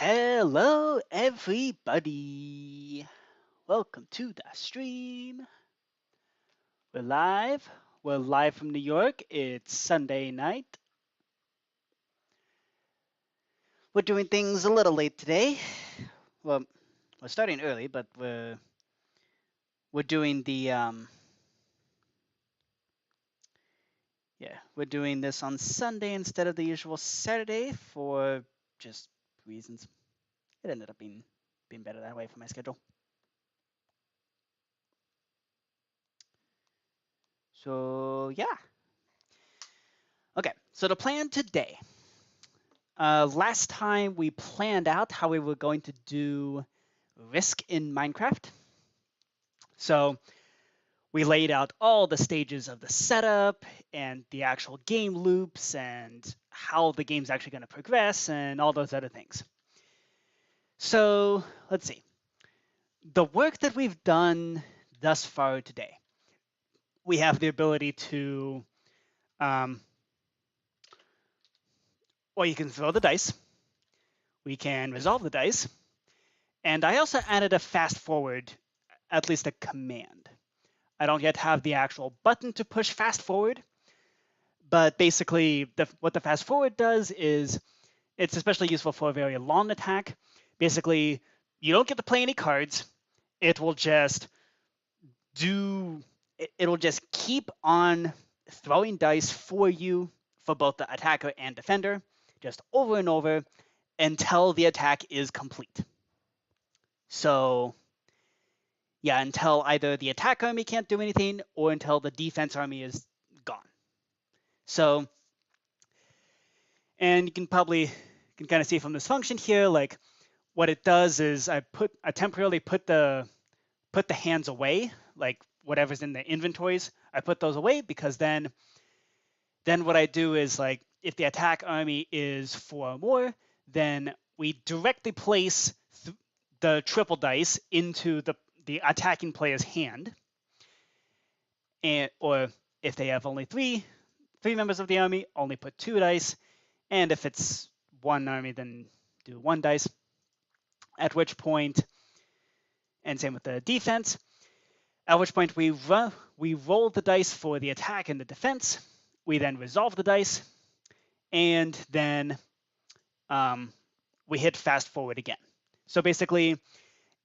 Hello, everybody. Welcome to the stream. We're live. We're live from New York. It's Sunday night. We're doing things a little late today. Well, we're starting early, but we're doing the we're doing this on Sunday instead of the usual Saturday for just reasons. It ended up being better that way for my schedule. So yeah. Okay, so the plan today. Last time we planned out how we were going to do Risk in Minecraft. So we laid out all the stages of the setup and the actual game loops and how the game's actually going to progress and all those other things. So let's see. The work that we've done thus far today, we have the ability to, well, you can throw the dice. We can resolve the dice. And I also added a fast forward, at least a command. I don't yet have the actual button to push fast forward, but basically what the fast forward does is it's especially useful for a very long attack. Basically, you don't get to play any cards. It will just it'll just keep on throwing dice for you for both the attacker and defender, just over and over until the attack is complete. So yeah, until either the attack army can't do anything or until the defense army is gone. So, and you can kind of see from this function here, like what it does is I temporarily put the hands away, like whatever's in the inventories, I put those away because then what I do is like if the attack army is 4 or more, then we directly place the triple dice into the attacking player's hand, and or if they have only three members of the army, only put 2 dice, and if it's one army, then do 1 dice. At which point, and same with the defense, at which point we roll the dice for the attack and the defense. We then resolve the dice, and then we hit fast forward again. So basically,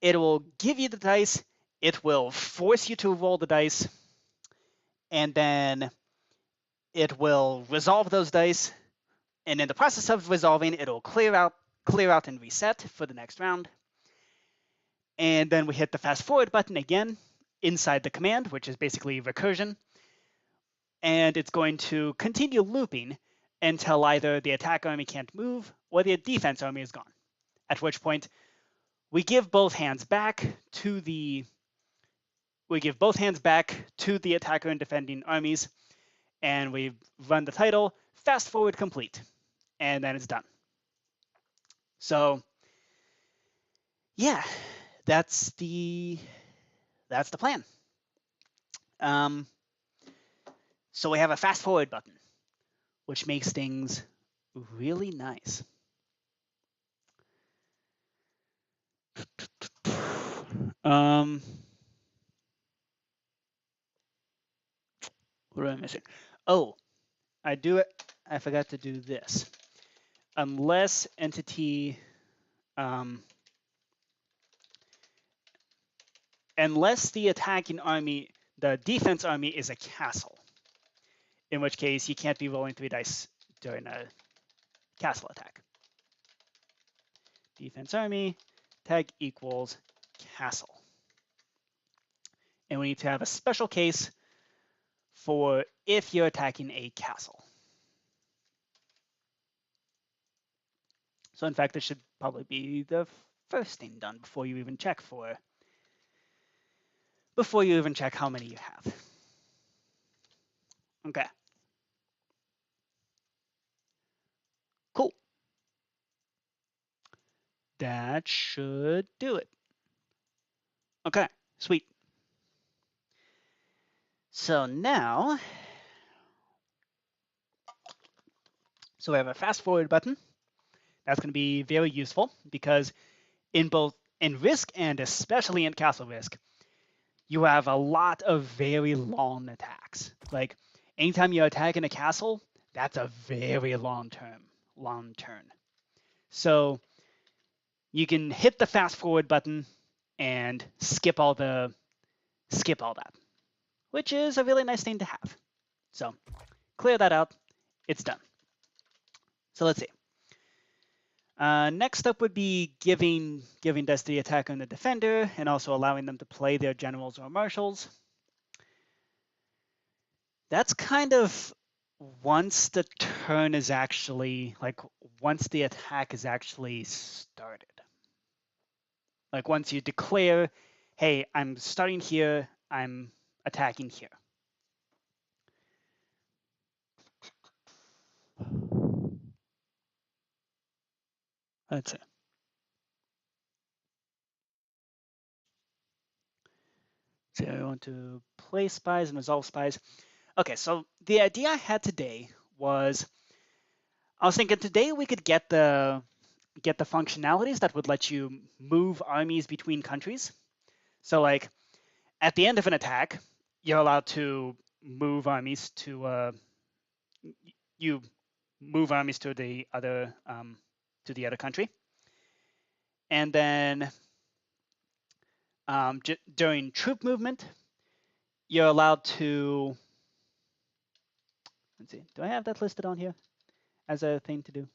it will give you the dice, it will force you to roll the dice, and then it will resolve those dice, and in the process of resolving, it'll clear out and reset for the next round. And then we hit the fast forward button again inside the command, which is basically recursion. And it's going to continue looping until either the attack army can't move or the defense army is gone. At which point we give both hands back to the attacker and defending armies, and we run the title fast forward complete, and then it's done. So yeah, that's the plan. So we have a fast forward button, which makes things really nice. What am I missing? Oh, I forgot to do this. Unless entity, unless the attacking army, the defense army is a castle, in which case you can't be rolling 3 dice during a castle attack. Defense army, tag equals castle. And we need to have a special case for if you're attacking a castle. So in fact, this should probably be the first thing done before you even check how many you have. Okay. Cool. That should do it. Okay, sweet. So now, we have a fast forward button That's going to be very useful because in both in Risk and especially in Castle Risk, you have a lot of very long attacks. Like anytime you attack in a castle, that's a very long turn. So you can hit the fast forward button and skip all that, which is a really nice thing to have. So clear that out. It's done. So let's see. Next up would be giving this to the attacker and the defender, and also allowing them to play their generals or marshals. That's kind of once the turn is actually, like, once the attack is actually started. Like once you declare, hey, I'm starting here, I'm attacking here. That's it. So I want to place spies and resolve spies. Okay, so the idea I had today was, I was thinking today we could get the functionalities that would let you move armies between countries. So like at the end of an attack, you're allowed to move armies to you move armies to the other country, and then during troop movement, you're allowed to. Let's see. Do I have that listed on here as a thing to do?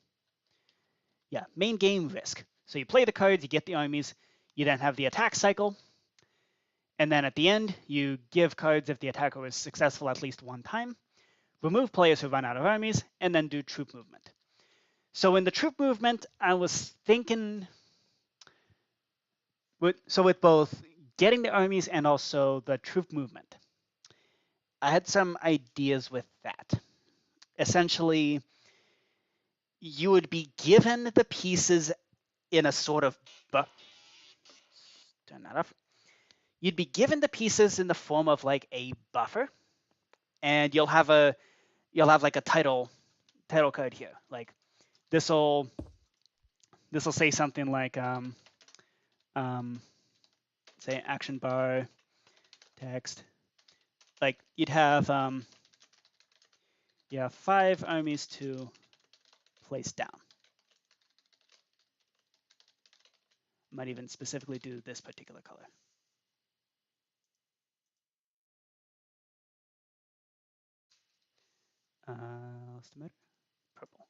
Yeah, main game risk. So you play the cards, you get the armies, you then have the attack cycle, and then at the end, you give cards if the attacker was successful at least one time, remove players who run out of armies, and then do troop movement. So in the troop movement, I was thinking, with both getting the armies and also the troop movement, I had some ideas with that. Essentially, you would be given the pieces in a sort of turn that off. You'd be given the pieces in the form of like a buffer, and you'll have like a title card here. Like this'll say something like say action bar text. Like you'd have 5 armies to place down. Might even specifically do this particular color. What's the matter? Purple.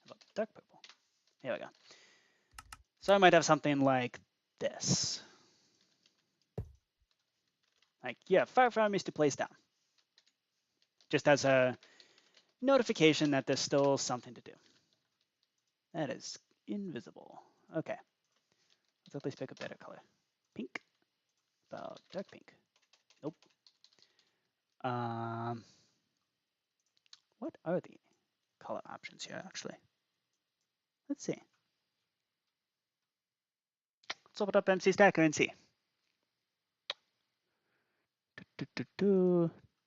How about dark purple? Here we go. So I might have something like this. Like, 5 armies to place down. Just as a notification that there's still something to do. That is invisible. Okay. Let's at least pick a better color. Pink. About dark pink. Nope. What are the color options here, actually? Let's see. Let's open up MC Stacker and see.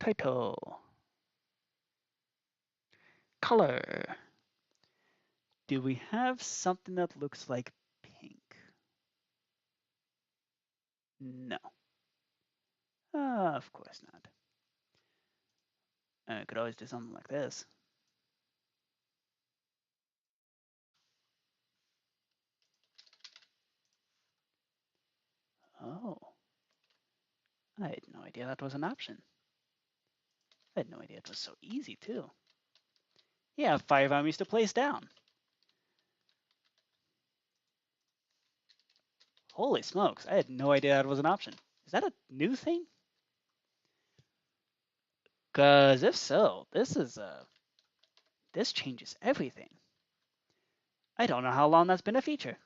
Title. Color. Do we have something that looks like pink? No. Of course not. I could always do something like this. Oh. I had no idea that was an option. I had no idea it was so easy, too. Yeah, 5 armies to place down. Holy smokes, I had no idea that was an option. Is that a new thing? Because if so, this changes everything. I don't know how long that's been a feature,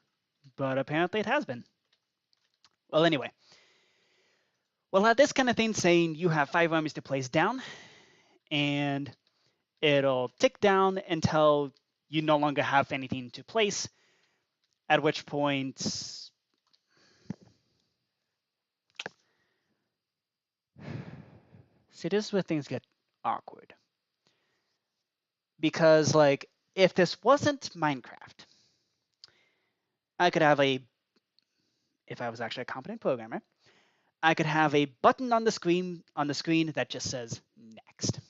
but apparently it has been. Well, anyway. We'll have this kind of thing saying you have 5 armies to place down, and it'll tick down until you no longer have anything to place, at which point see, this is where things get awkward. Because, like, if this wasn't Minecraft, I could have a, if I was actually a competent programmer, I could have a button on the screen that just says next,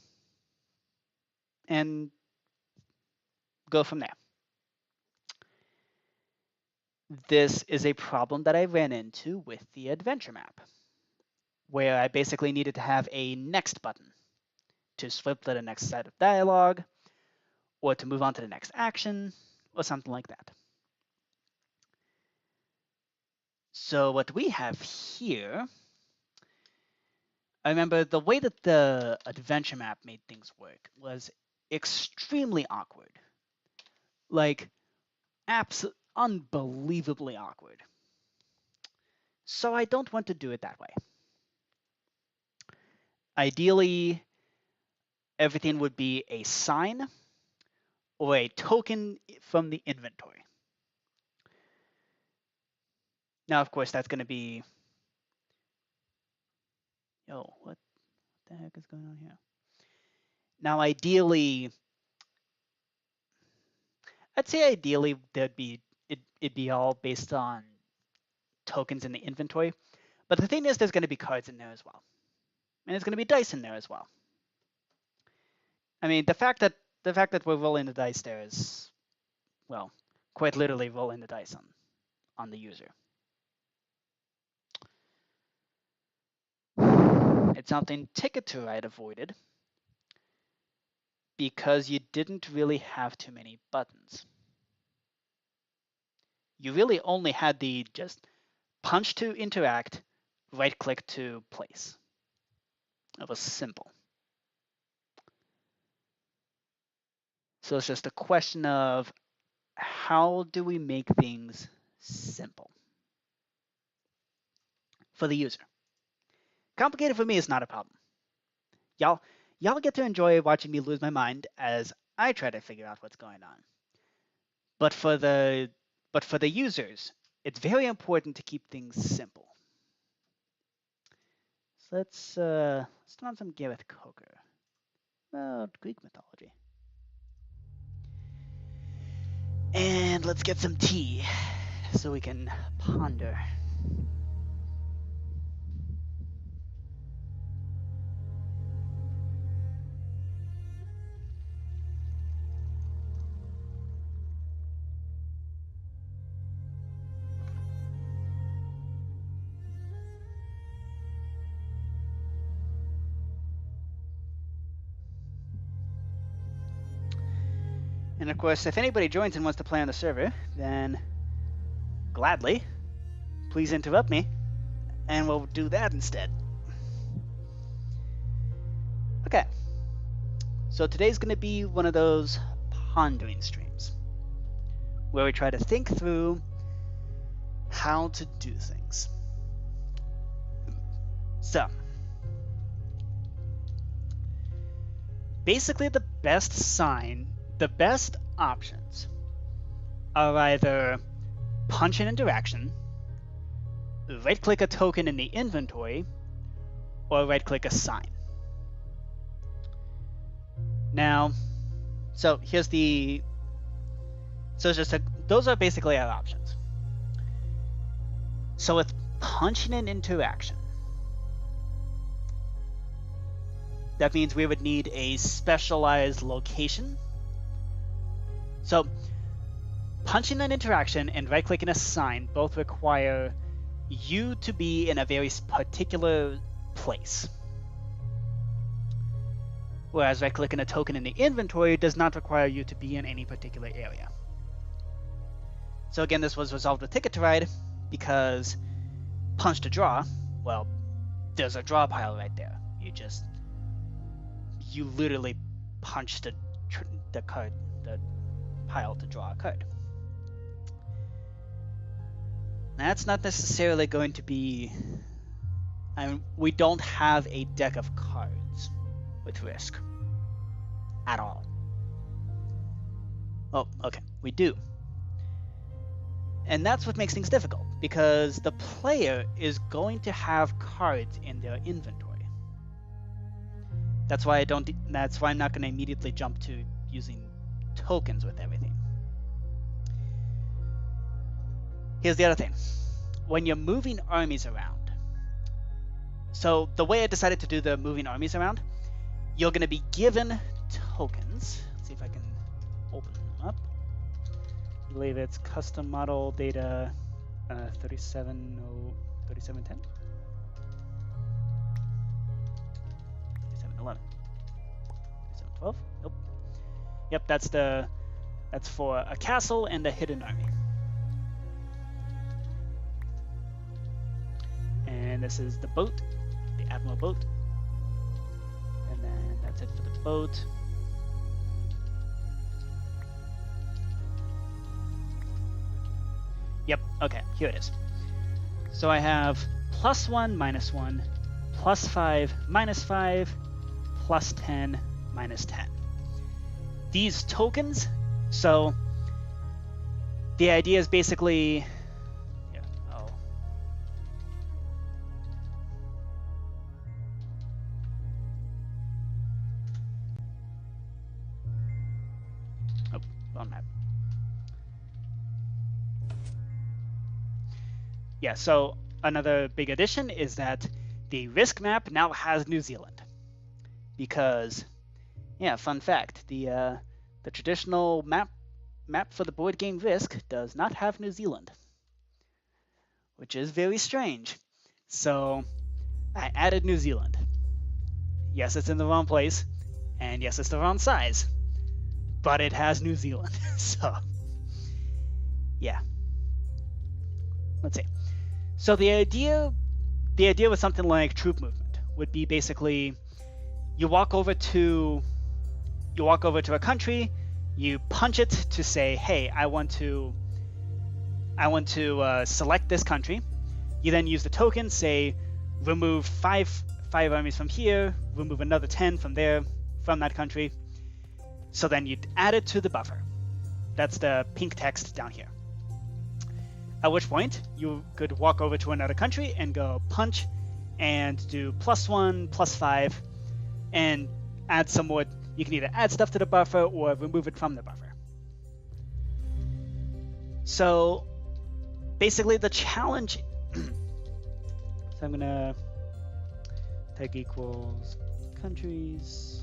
and go from there. This is a problem that I ran into with the adventure map, where I basically needed to have a next button to flip to the next set of dialogue, or to move on to the next action, or something like that. So what we have here, I remember the way that the adventure map made things work was extremely awkward. Like, unbelievably awkward. So I don't want to do it that way. Ideally, everything would be a sign or a token from the inventory. Now, of course, that's going to be... Yo, what the heck is going on here? Now, ideally, I'd say ideally it'd be all based on tokens in the inventory. But the thing is, there's going to be cards in there as well. And there's going to be dice in there as well. I mean, the fact that we're rolling the dice there is, well, quite literally rolling the dice on the user. It's something Ticket to Ride avoided because you didn't really have too many buttons. You really only had the just punch to interact, right-click to place. It was simple. So it's just a question of how do we make things simple for the user? Complicated for me is not a problem. Y'all get to enjoy watching me lose my mind as I try to figure out what's going on. But for the users, it's very important to keep things simple. So let's turn on some Gareth Coker about Greek mythology. And let's get some tea so we can ponder. And of course, if anybody joins and wants to play on the server, then gladly, please interrupt me, and we'll do that instead. Okay, so today's going to be one of those pondering streams, where we try to think through how to do things. So, basically the best options are either punch an interaction, right-click a token in the inventory, or right-click a sign. Now, so here's the... So it's just those are basically our options. So with punching an interaction, that means we would need a specialized location. So punching an interaction and right-clicking a sign both require you to be in a very particular place. Whereas right-clicking a token in the inventory does not require you to be in any particular area. So again, this was resolved with Ticket to Ride because punch to draw, well, there's a draw pile right there. You literally punch the pile to draw a card. That's not necessarily going to be... we don't have a deck of cards with Risk at all. Oh, okay, we do. And that's what makes things difficult, because the player is going to have cards in their inventory. That's why I'm not going to immediately jump to using tokens with everything. Here's the other thing. When you're moving armies around, so the way I decided to do the moving armies around, you're going to be given tokens. Let's see if I can open them up. I believe it's custom model data 3710. 3711. 3712? Nope. Yep, that's for a castle and a hidden army. And this is the boat, the Admiral boat. And then that's it for the boat. Yep, okay, here it is. So I have +1, -1, +5, -5, +10, -10. These tokens, so the idea is basically, wrong map. Yeah, so another big addition is that the risk map now has New Zealand. Because, yeah, fun fact, the traditional map for the board game Risk does not have New Zealand, which is very strange. So I added New Zealand. Yes, it's in the wrong place, and yes, it's the wrong size, but it has New Zealand. So, yeah. Let's see. So the idea with something like troop movement would be basically you walk over to a country, you punch it to say, hey, I want to select this country. You then use the token, say, remove five armies from here, remove another 10 from there, from that country. So then you'd add it to the buffer. That's the pink text down here. At which point you could walk over to another country and go punch and do +1, +5, and add some more. You can either add stuff to the buffer or remove it from the buffer. So basically the challenge, so I'm gonna tag equals countries.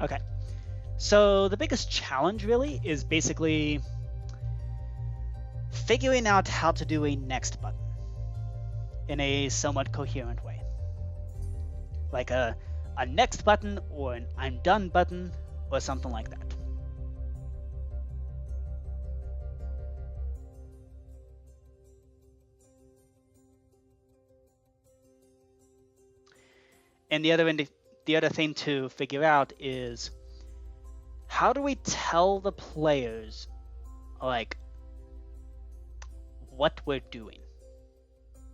Okay. So the biggest challenge really is basically figuring out how to do a next button in a somewhat coherent way. Like a next button or an I'm done button or something like that. And the other thing to figure out is, how do we tell the players, like, what we're doing,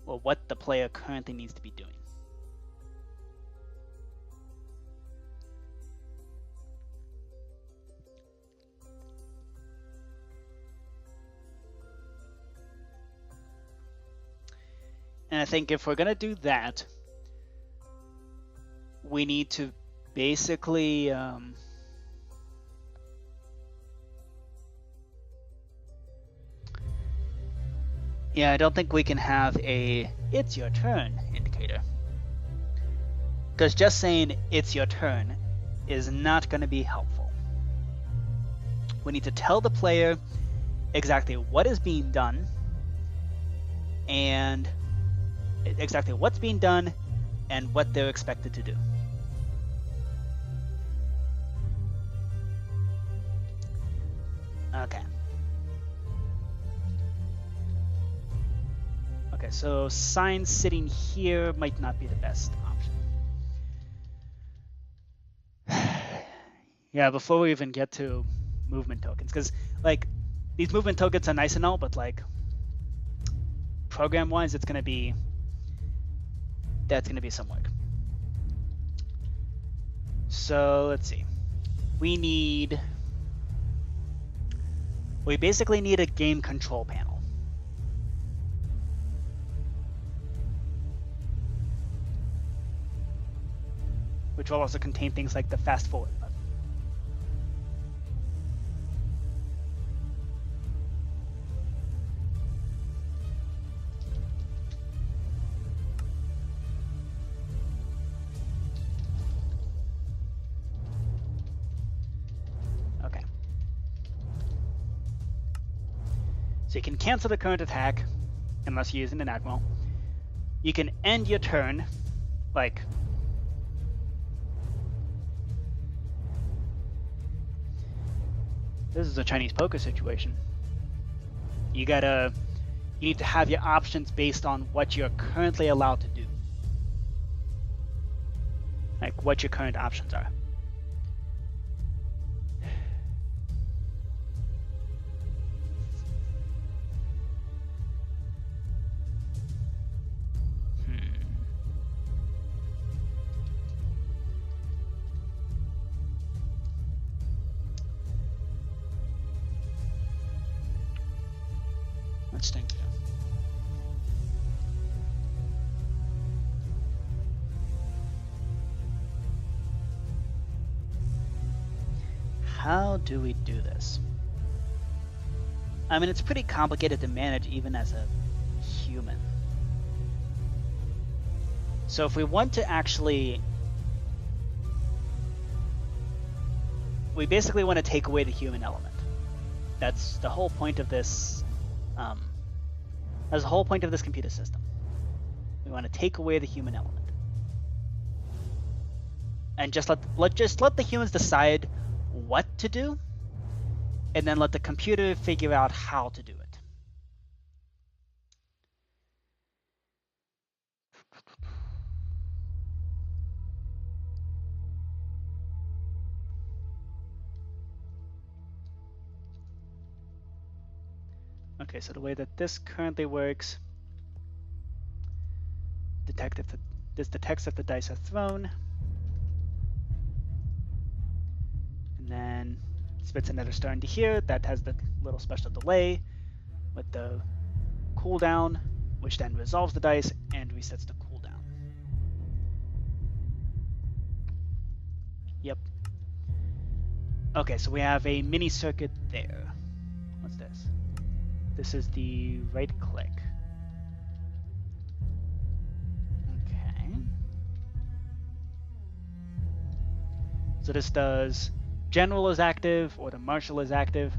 or what the player currently needs to be doing? And I think if we're going to do that, we need to basically yeah, I don't think we can have a "it's your turn" indicator, because just saying "it's your turn" is not going to be helpful. We need to tell the player exactly what is being done and exactly what's being done and what they're expected to do. Okay. Okay, so signs sitting here might not be the best option. Yeah, before we even get to movement tokens, because like these movement tokens are nice and all, but like program-wise, that's gonna be some work. So let's see. We basically need a game control panel. Which will also contain things like the fast forward button. So you can cancel the current attack, unless you're using an admiral. You can end your turn, like... This is a Chinese poker situation. You need to have your options based on what you're currently allowed to do. Like what your current options are. Let's think. How do we do this? I mean, it's pretty complicated to manage even as a human. So if we want to actually... We basically want to take away the human element. That's the whole point of this... that's the whole point of this computer system. We want to take away the human element. And just let the humans decide what to do, and then let the computer figure out how to do it. Okay, so the way that this currently works, this detects if the dice are thrown, and then spits another star into here. That has the little special delay with the cooldown, which then resolves the dice and resets the cooldown. Yep. Okay, so we have a mini circuit there. What's this? This is the right click. Okay. So this does general is active or the marshal is active.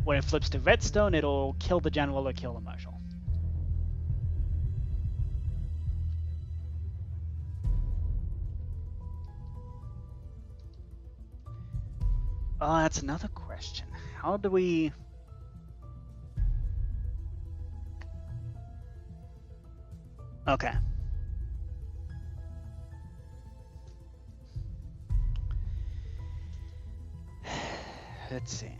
When it flips to redstone, it'll kill the general or kill the marshal. Oh, that's another question. How do we... Okay. Let's see.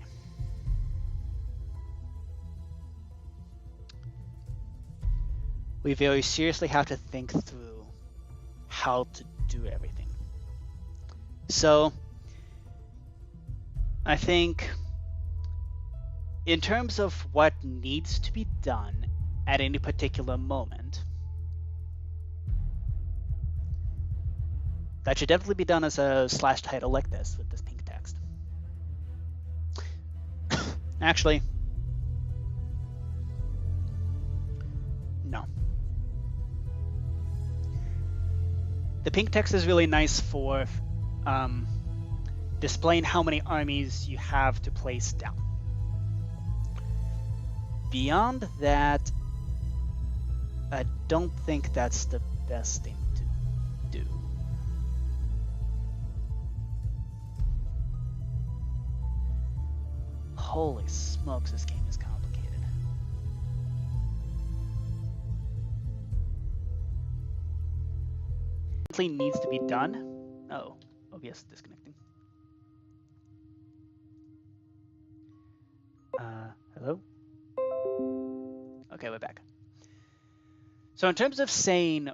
We very seriously have to think through how to do everything. So, I think in terms of what needs to be done at any particular moment, that should definitely be done as a slash title like this with this pink text. Actually, no. The pink text is really nice for displaying how many armies you have to place down. Beyond that, I don't think that's the best thing to do. Holy smokes, this game is complicated. Something needs to be done. Oh, OBS disconnecting. Hello? Okay, we're back. So in terms of saying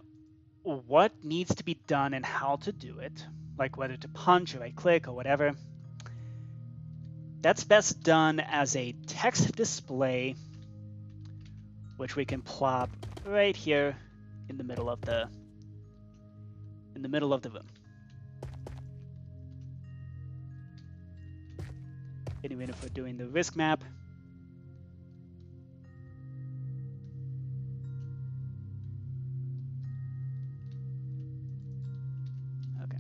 what needs to be done and how to do it, like whether to punch or right click or whatever, that's best done as a text display, which we can plop right here in the middle of the room. And even if we're doing the risk map, okay,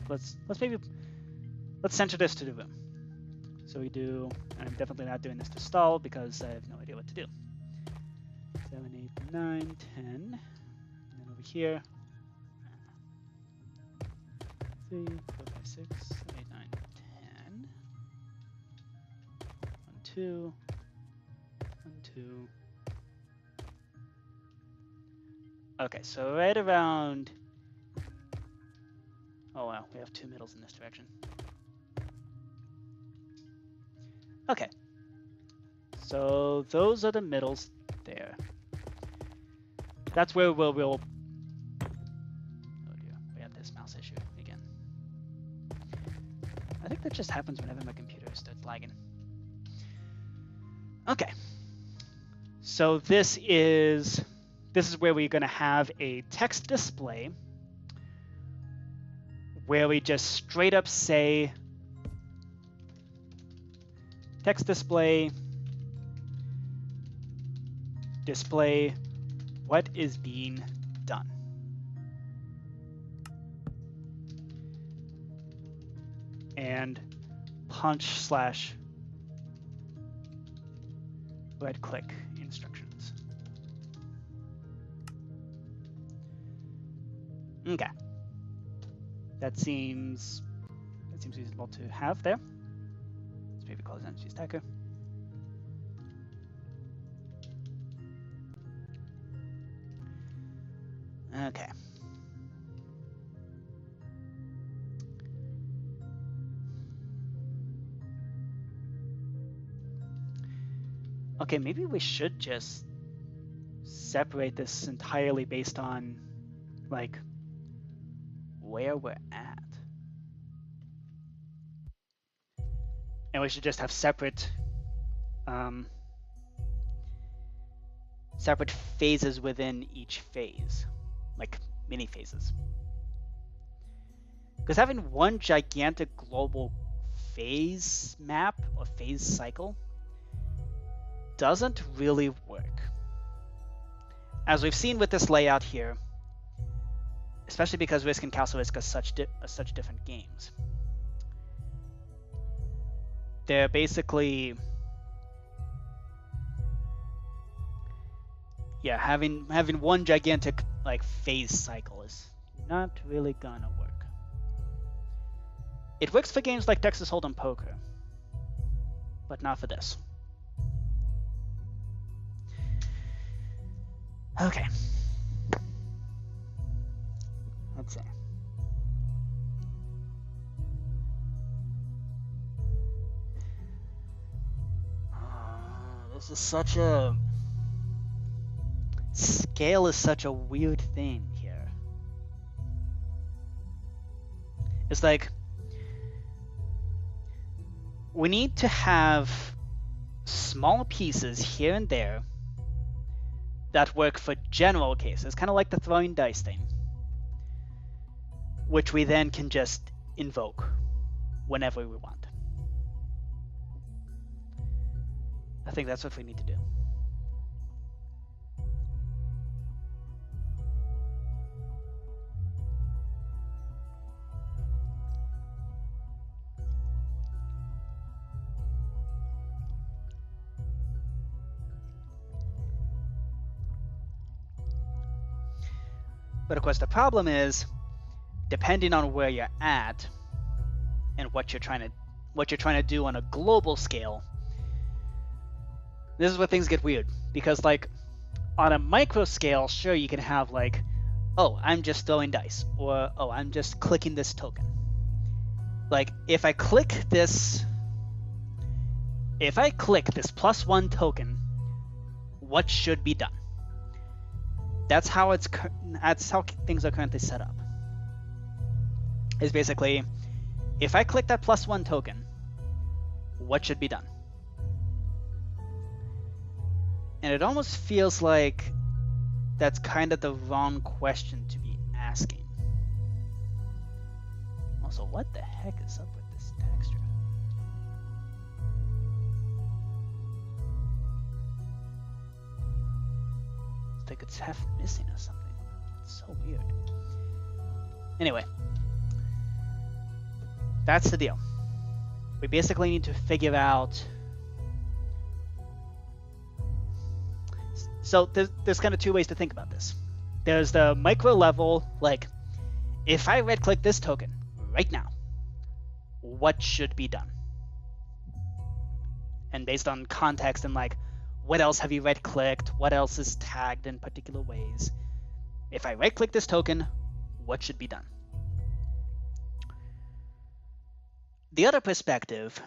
let's center this to the room. So we do, and I'm definitely not doing this to stall because I have no idea what to do. 7, 8, 9, 10. And then over here, 3, 4, 5, 6, 8, 9, 10. 1, 2, 1, 2. Okay, so right around, oh wow, we have 2 middles in this direction. Okay, so those are the middles there. That's where we'll oh dear, we have this mouse issue again. I think that just happens whenever my computer starts lagging. Okay, so this is where we're going to have a text display where we just straight up say text display what is being done. And punch / right click instructions. Okay. That seems reasonable to have there. Let's maybe close energy stacker. Okay. Okay, maybe we should just separate this entirely based on like where we're at. And we should just have separate separate phases within each phase, like mini phases. Because having one gigantic global phase map or phase cycle doesn't really work. As we've seen with this layout here, especially because Risk and Castle Risk are such different games. They're basically, yeah, having one gigantic like phase cycle is not really gonna work. It works for games like Texas Hold'em Poker, but not for this. Okay. Let's see. This is such a... Scale is such a weird thing here. It's like... We need to have small pieces here and there that work for general cases, kind of like the throwing dice thing, which we then can just invoke whenever we want. I think that's what we need to do. But of course the problem is, depending on where you're at and what you're trying to do on a global scale, this is where things get weird. Because like on a micro scale, sure, you can have like, oh, I'm just throwing dice, or oh, I'm just clicking this token. Like if I click this +1 token, what should be done? That's how things are currently set up. Is basically, if I click that +1 token, what should be done? And it almost feels like that's kind of the wrong question to be asking. Also, what the heck is up with this texture? It's like it's half missing or something. It's so weird. Anyway, that's the deal. we basically need to figure out. So there's kind of two ways to think about this. There's the micro level, like if I right click this token right now, what should be done? And based on context and like what else have you right clicked, what else is tagged in particular ways. If I right click this token, what should be done? The other perspective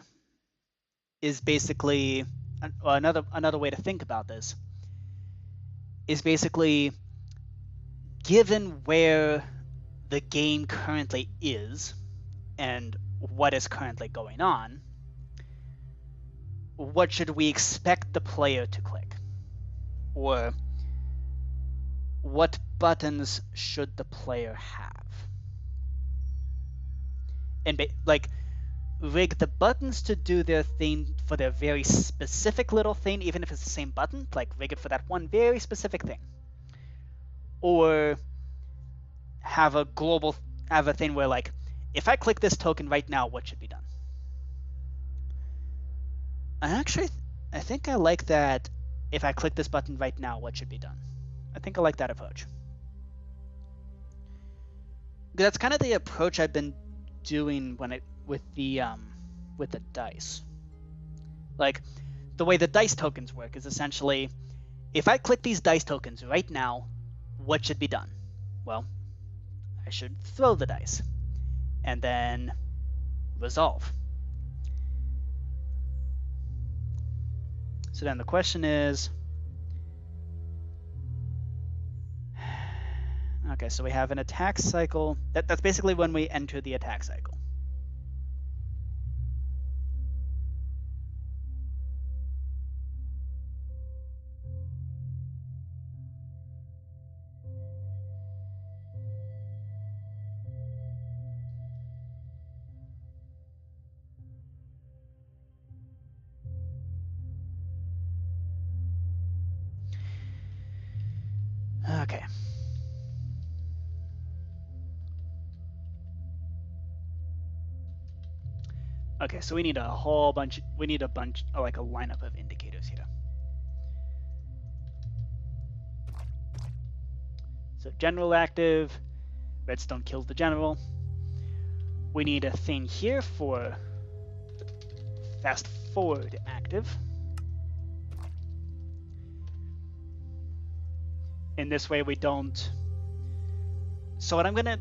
is basically another way to think about this is basically, given where the game currently is and what is currently going on, what should we expect the player to click? Or what buttons should the player have? And like, rig the buttons to do their thing for their very specific little thing, even if it's the same button, like rig it for that one very specific thing. Or have a thing where like, if I click this token right now, what should be done? I think I like that. If I click this button right now, what should be done? I think I like that approach. That's kind of the approach I've been doing with the dice. Like, the way the dice tokens work is essentially, if I click these dice tokens right now, what should be done? Well, I should throw the dice and then resolve. So then the question is, okay, so we have an attack cycle. That's basically when we enter the attack cycle. Okay. Okay, so we need a bunch, like a lineup of indicators here. So general active, redstone kills the general. We need a thing here for fast forward active. In this way we don't. So what I'm gonna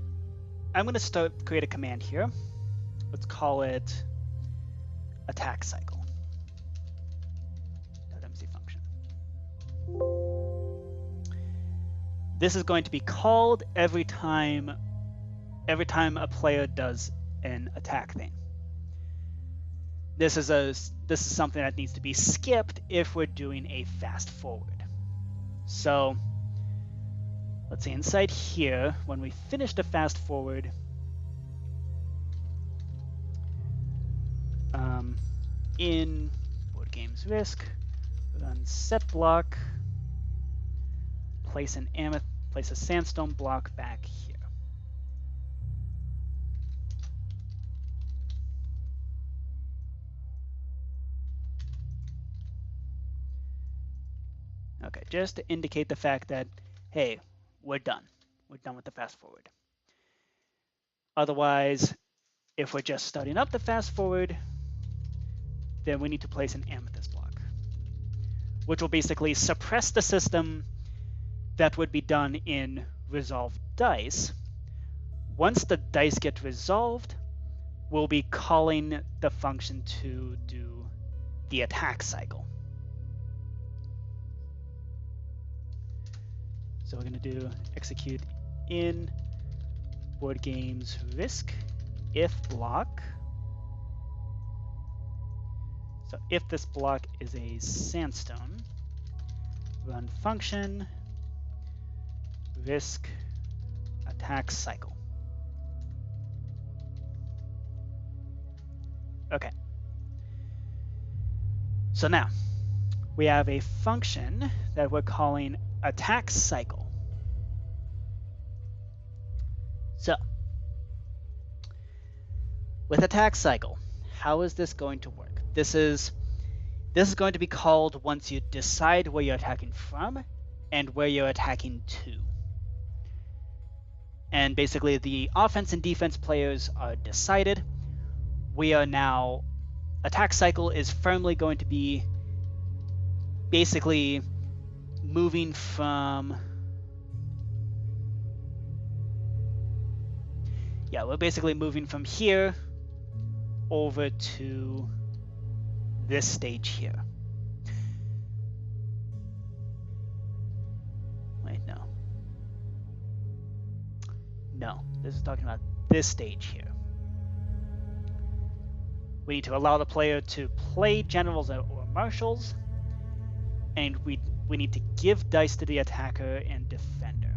create a command here. Let's call it attack cycle. .mc function. This is going to be called every time a player does an attack thing. This is something that needs to be skipped if we're doing a fast forward. So let's see, inside here, when we finish the fast forward, in board games risk, run set block, place a sandstone block back here. Okay, just to indicate the fact that, hey, we're done. We're done with the fast forward. Otherwise, if we're just starting up the fast forward, then we need to place an amethyst block, which will basically suppress the system that would be done in resolve dice. Once the dice get resolved, we'll be calling the function to do the attack cycle. So we're going to do execute in board games risk if block. So if this block is a sandstone, run function risk attack cycle. Okay. So now we have a function that we're calling attack cycle. So with attack cycle, how is this going to work? This is going to be called once you decide where you're attacking from and where you're attacking to. And basically the offense and defense players are decided. We are now, attack cycle is firmly going to be basically moving from, we're basically moving from here over to this stage here. Wait, no, this is talking about this stage here. We need to allow the player to play generals or marshals, and we need to give dice to the attacker and defender.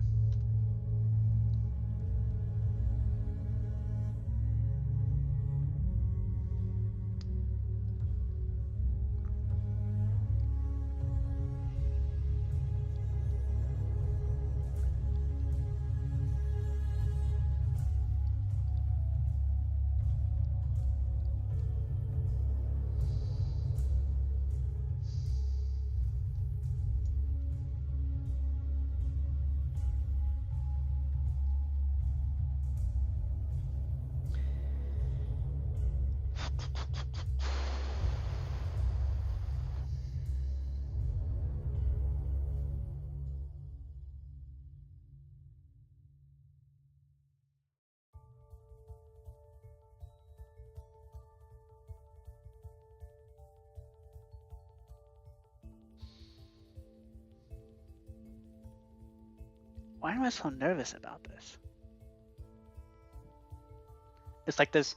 Why am I so nervous about this? It's like this,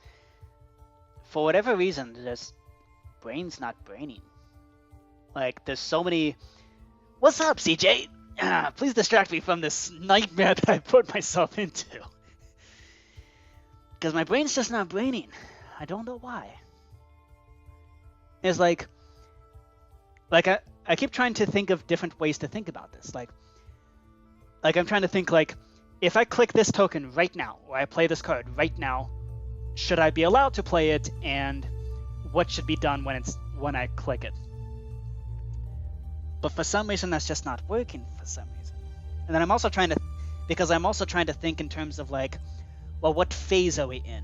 for whatever reason, this brain's not braining. Like, there's so many... What's up, CJ? Please distract me from this nightmare that I put myself into. Because my brain's just not braining. I don't know why. It's like I keep trying to think of different ways to think about this. Like I'm trying to think, like, if I click this token right now, or I play this card right now, should I be allowed to play it, and what should be done when I click it? But for some reason, that's just not working for some reason. And then I'm also trying to think in terms of, like, well, what phase are we in?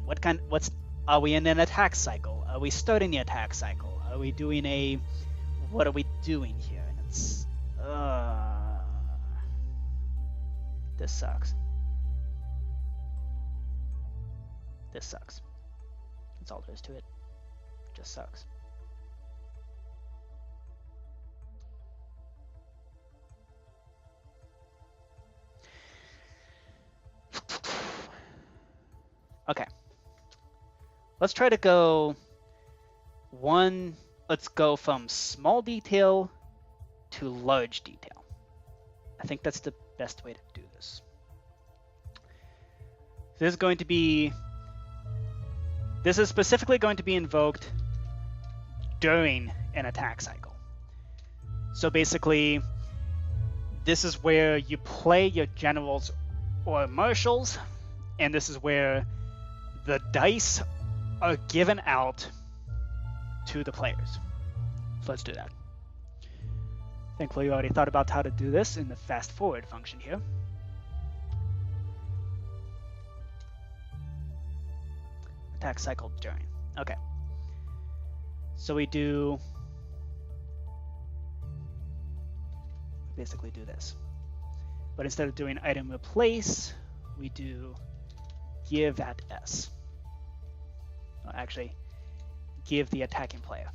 Are we in an attack cycle? Are we starting the attack cycle? Are we doing what are we doing here? And it's, this sucks. This sucks. That's all there is to it. It just sucks. Okay. Let's try to go let's go from small detail to large detail. I think that's the best way to do this. This is specifically going to be invoked during an attack cycle. So basically, this is where you play your generals or marshals, and this is where the dice are given out to the players. So let's do that. Thankfully, we already thought about how to do this in the fast forward function here. Attack cycle during. Okay. So we basically do this. But instead of doing item replace, we do give at S. Well, actually, give the attacking player.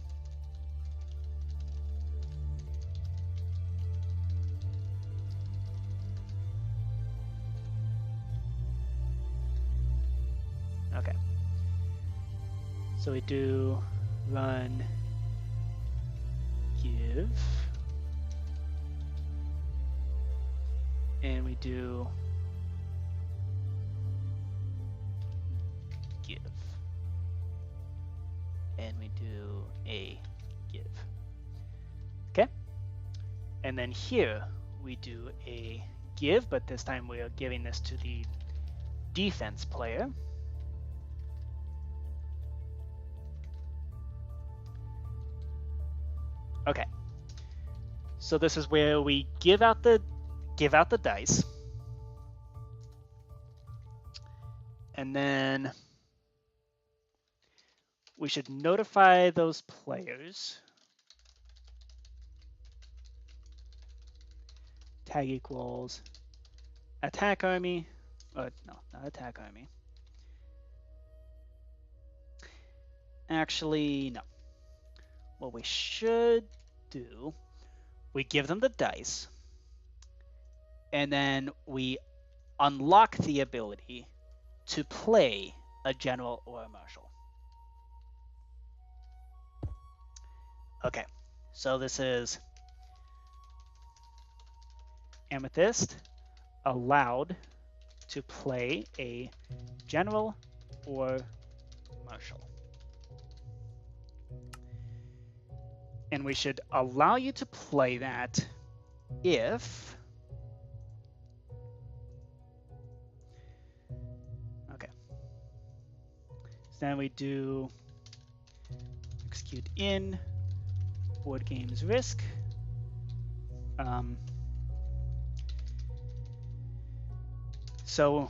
Okay. So we do run give, and we do give, and we do a give. Okay, and then here we do a give, but this time we are giving this to the defense player. Okay. So this is where we give out the dice. And then we should notify those players. Tag equals attack army. No, not attack army. Actually, no. What we should do, we give them the dice, and then we unlock the ability to play a general or a marshal. Okay, so this is Amethyst allowed to play a general or marshal. And we should allow you to play that if... Okay. So then we do execute in board games risk. So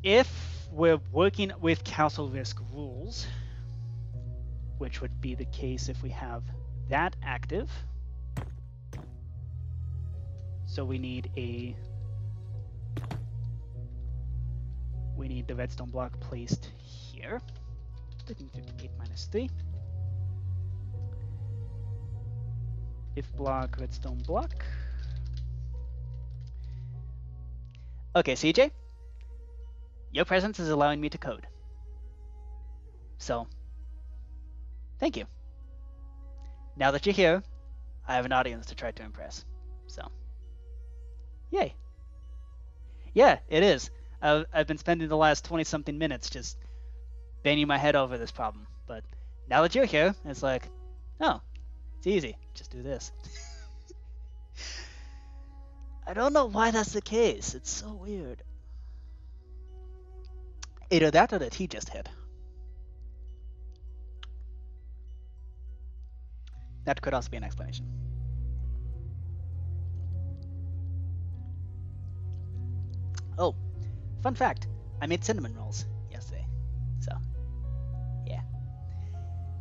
if we're working with castle risk rules, which would be the case if we have that active, so we need the redstone block placed here. 58 minus 3. If block, redstone block. Okay, CJ, your presence is allowing me to code. So, thank you. Now that you're here, I have an audience to try to impress. So, yay. Yeah, it is. I've been spending the last 20-something minutes just banging my head over this problem. But now that you're here, it's like, oh, it's easy. Just do this. I don't know why that's the case. It's so weird. Either that or that he just hit. That could also be an explanation. Oh, fun fact. I made cinnamon rolls yesterday. So, yeah.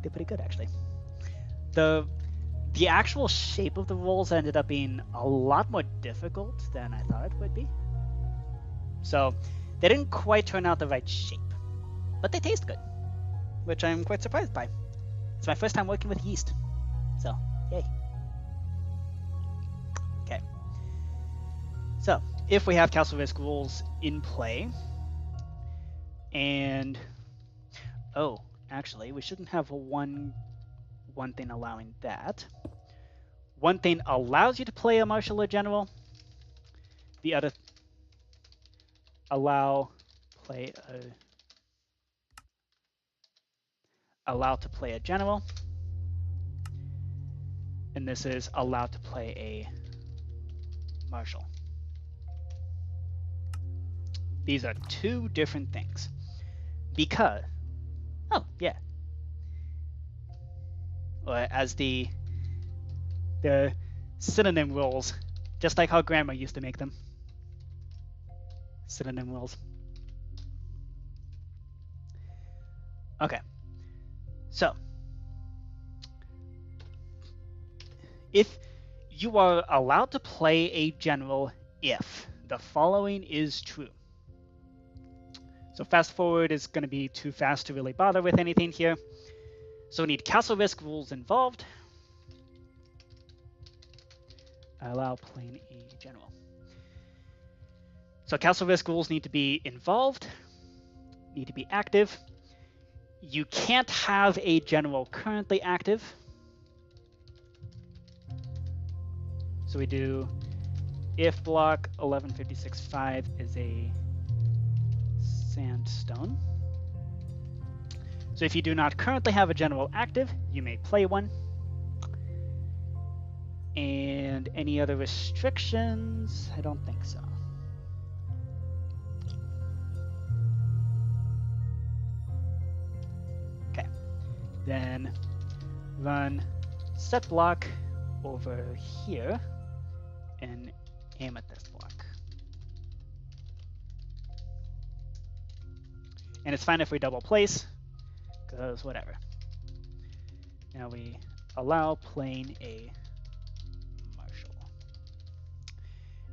They're pretty good, actually. The actual shape of the rolls ended up being a lot more difficult than I thought it would be. So, they didn't quite turn out the right shape. But they taste good, which I'm quite surprised by. It's my first time working with yeast. So, yay. Okay. So, if we have castle risk rules in play, and oh, actually, we shouldn't have one thing allowing that. One thing allows you to play a marshal or general. The other allow to play a general. And this is allowed to play a marshal. These are two different things. Because, oh, yeah. Or as the synonym rules, just like how grandma used to make them. Synonym rules. Okay. So, if you are allowed to play a general if the following is true. So fast forward is going to be too fast to really bother with anything here. So we need castle risk rules involved. I allow playing a general. So castle risk rules need to be involved, need to be active. You can't have a general currently active. So we do if block 1156.5 is a sandstone. So if you do not currently have a general active, you may play one. And any other restrictions? I don't think so. Okay. Then run set block over here and amethyst block. And it's fine if we double place, because whatever. Now we allow playing a marshal.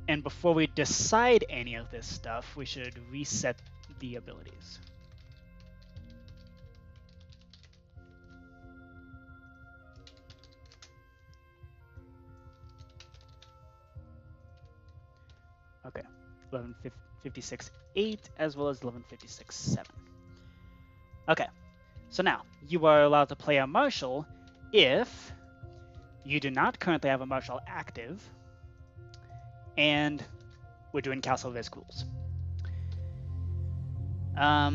And before we decide any of this stuff, we should reset the abilities. Okay, 1156.8 as well as 1156.7. Okay, so now you are allowed to play a marshal if you do not currently have a marshal active and we're doing Castle Risk rules. Now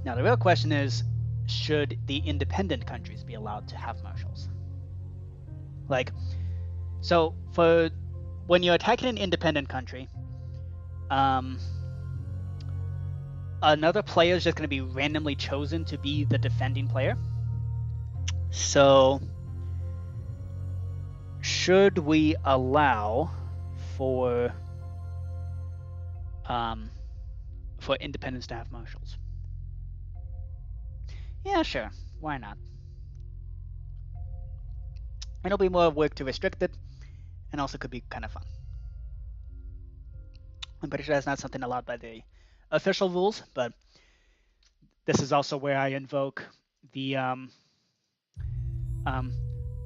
the real question is, should the independent countries be allowed to have marshals? Like, so for when you're attacking an independent country, another player is just going to be randomly chosen to be the defending player. So should we allow for independents to have marshals? Yeah, sure. Why not? It'll be more work to restrict it, and also could be kind of fun. I'm pretty sure that's not something allowed by the official rules, but this is also where I invoke the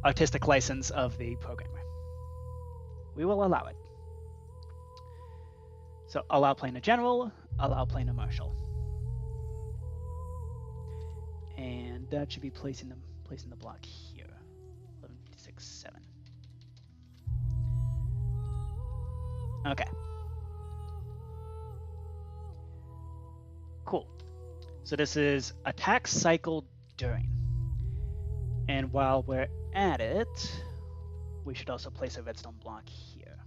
artistic license of the programmer. We will allow it. So allow playing a general, allow playing a marshal. And that should be placing the block here. 1156.7. Okay. Cool. So this is attack cycle during. And while we're at it, we should also place a redstone block here.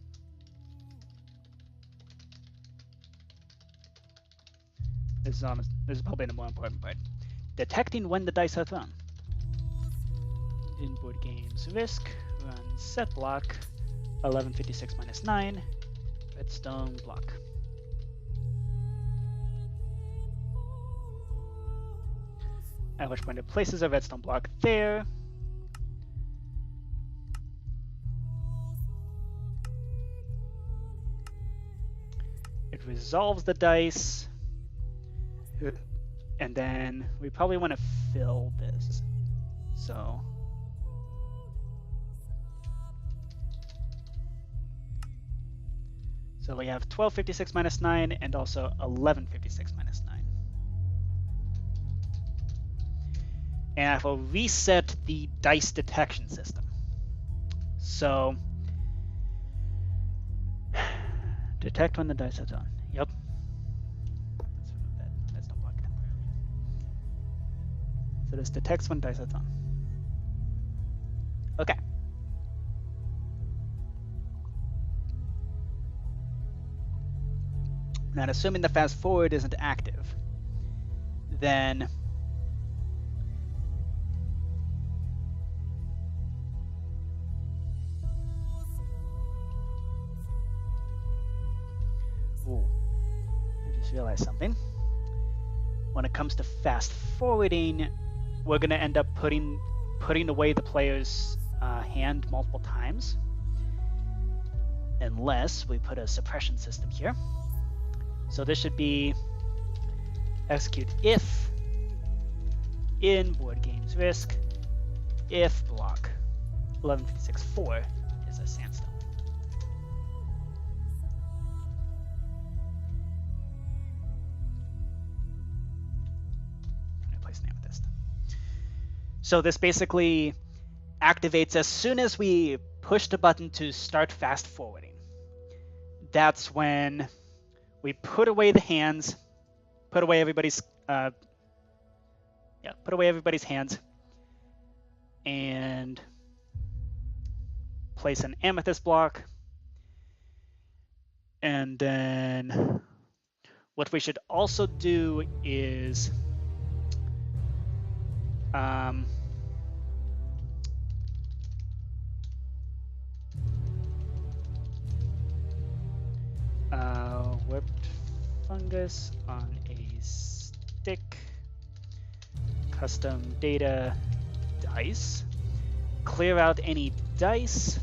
This is probably the more important part. Detecting when the dice are thrown. In board games risk, run set block 1156 minus 9, redstone block. At which point it places a redstone block there. It resolves the dice. And then we probably want to fill this. So we have 1256 minus 9 and also 1156 minus 9. And I will reset the dice detection system. So detect when the dice are done. Yep. Let's remove that. That's not blocked temporarily. So this detects when dice are done. Okay. Now, assuming the fast forward isn't active, then I just realized something. When it comes to fast forwarding, we're going to end up putting away the player's hand multiple times, unless we put a suppression system here. So this should be execute if in board games risk if block 1156.4 is a sandstone. I'm gonna place an amethyst. So this basically activates as soon as we push the button to start fast forwarding. That's when we put away the hands, put away everybody's hands, and place an amethyst block. And then what we should also do is fungus on a stick, custom data dice, clear out any dice,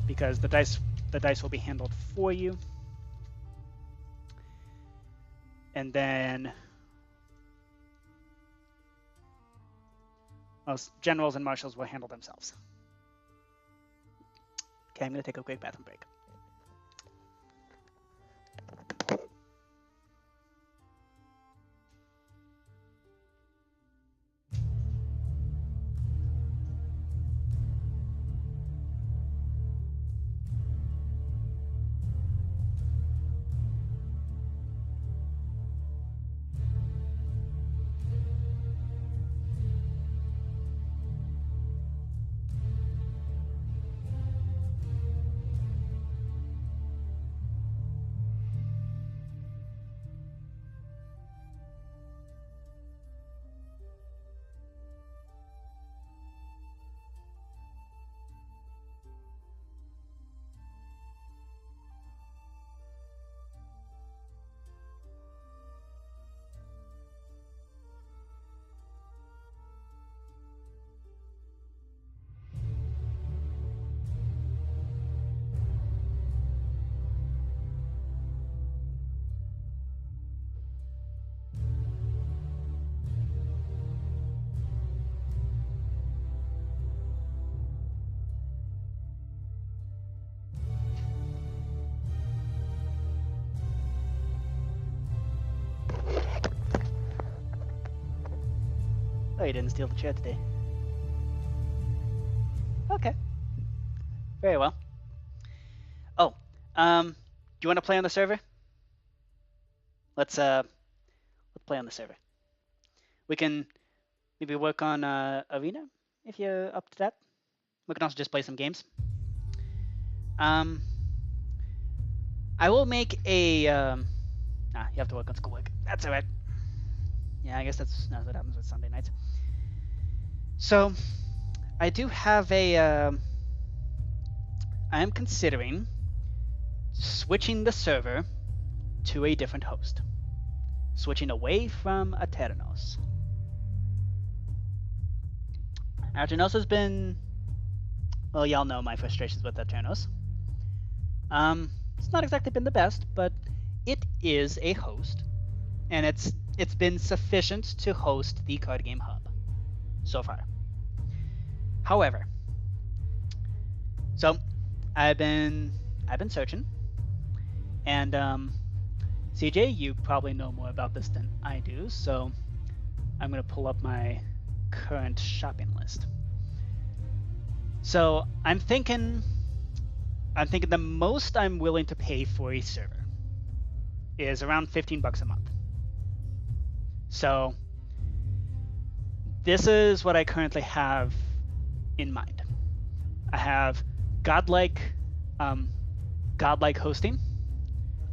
because the dice will be handled for you. And then most generals and marshals will handle themselves. Okay, I'm going to take a quick bathroom break. Oh, you didn't steal the chair today. Okay. Very well. Oh, do you want to play on the server? Let's play on the server. We can maybe work on Arena if you're up to that. We can also just play some games. I will make a. You have to work on schoolwork. That's alright. Yeah, I guess that's what happens with Sunday nights. So, I do have a. I am considering switching the server to a different host. Switching away from Aternos. Aternos has been. Well, y'all know my frustrations with Aternos. It's not exactly been the best, but it is a host, and it's been sufficient to host the card game hub so far. However, so I've been searching, and CJ, you probably know more about this than I do, so I'm gonna pull up my current shopping list. So I'm thinking the most I'm willing to pay for a server is around $15 a month. So this is what I currently have in mind. I have godlike hosting,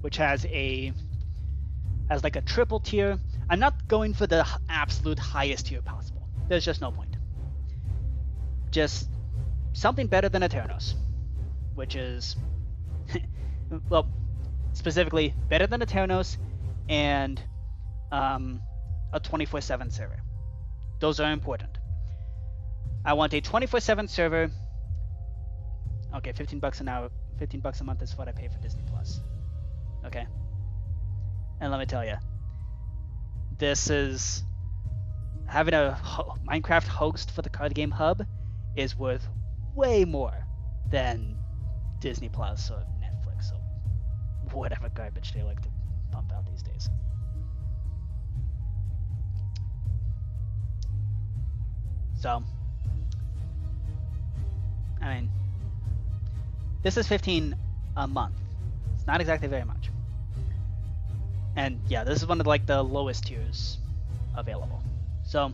which has like a triple tier. I'm not going for the absolute highest tier possible. There's just no point. Just something better than Aternos, which is well, specifically better than Aternos and a 24/7 server. Those are important. I want a 24/7 server. Okay, $15 an hour, $15 a month is what I pay for Disney Plus. Okay, and let me tell you, this is having a Minecraft host for the card game hub is worth way more than Disney Plus or Netflix or whatever garbage they like to pump out these days. So, I mean, this is $15 a month. It's not exactly very much. And yeah, this is one of the lowest tiers available. So,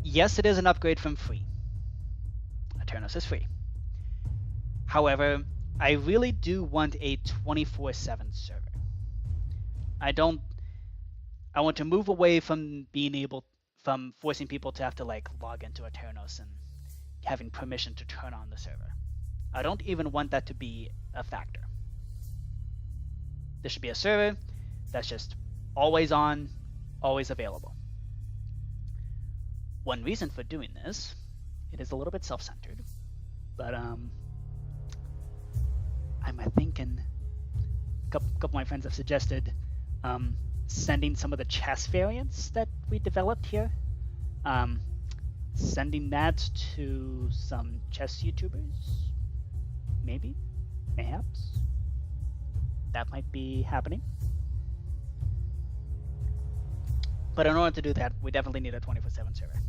yes, it is an upgrade from free. Aternos is free. However, I really do want a 24/7 server. I want to move away from from forcing people to have to log into Aternos and having permission to turn on the server. I don't even want that to be a factor. There should be a server that's just always on, always available. One reason for doing this, it is a little bit self-centered, but I'm thinking, a couple of my friends have suggested sending some of the chess variants that we developed here, sending that to some chess YouTubers, maybe, mayhaps. That might be happening. But in order to do that, we definitely need a 24/7 server.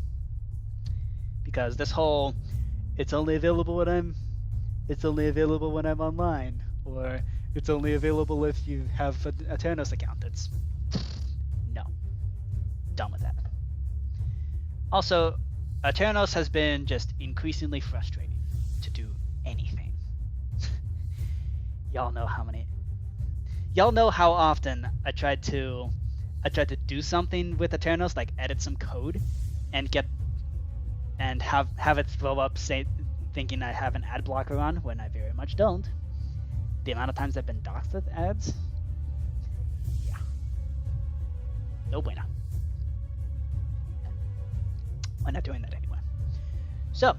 Because this whole, it's only available when I'm online, or it's only available if you have a Ternos account. It's no, done with that. Also, Ternos has been just increasingly frustrating to do anything. Y'all know how often I tried to do something with Eternos, like edit some code and have it throw up, thinking I have an ad blocker on when I very much don't. The amount of times I've been doxxed with ads, yeah, no bueno. I'm not doing that anyway. So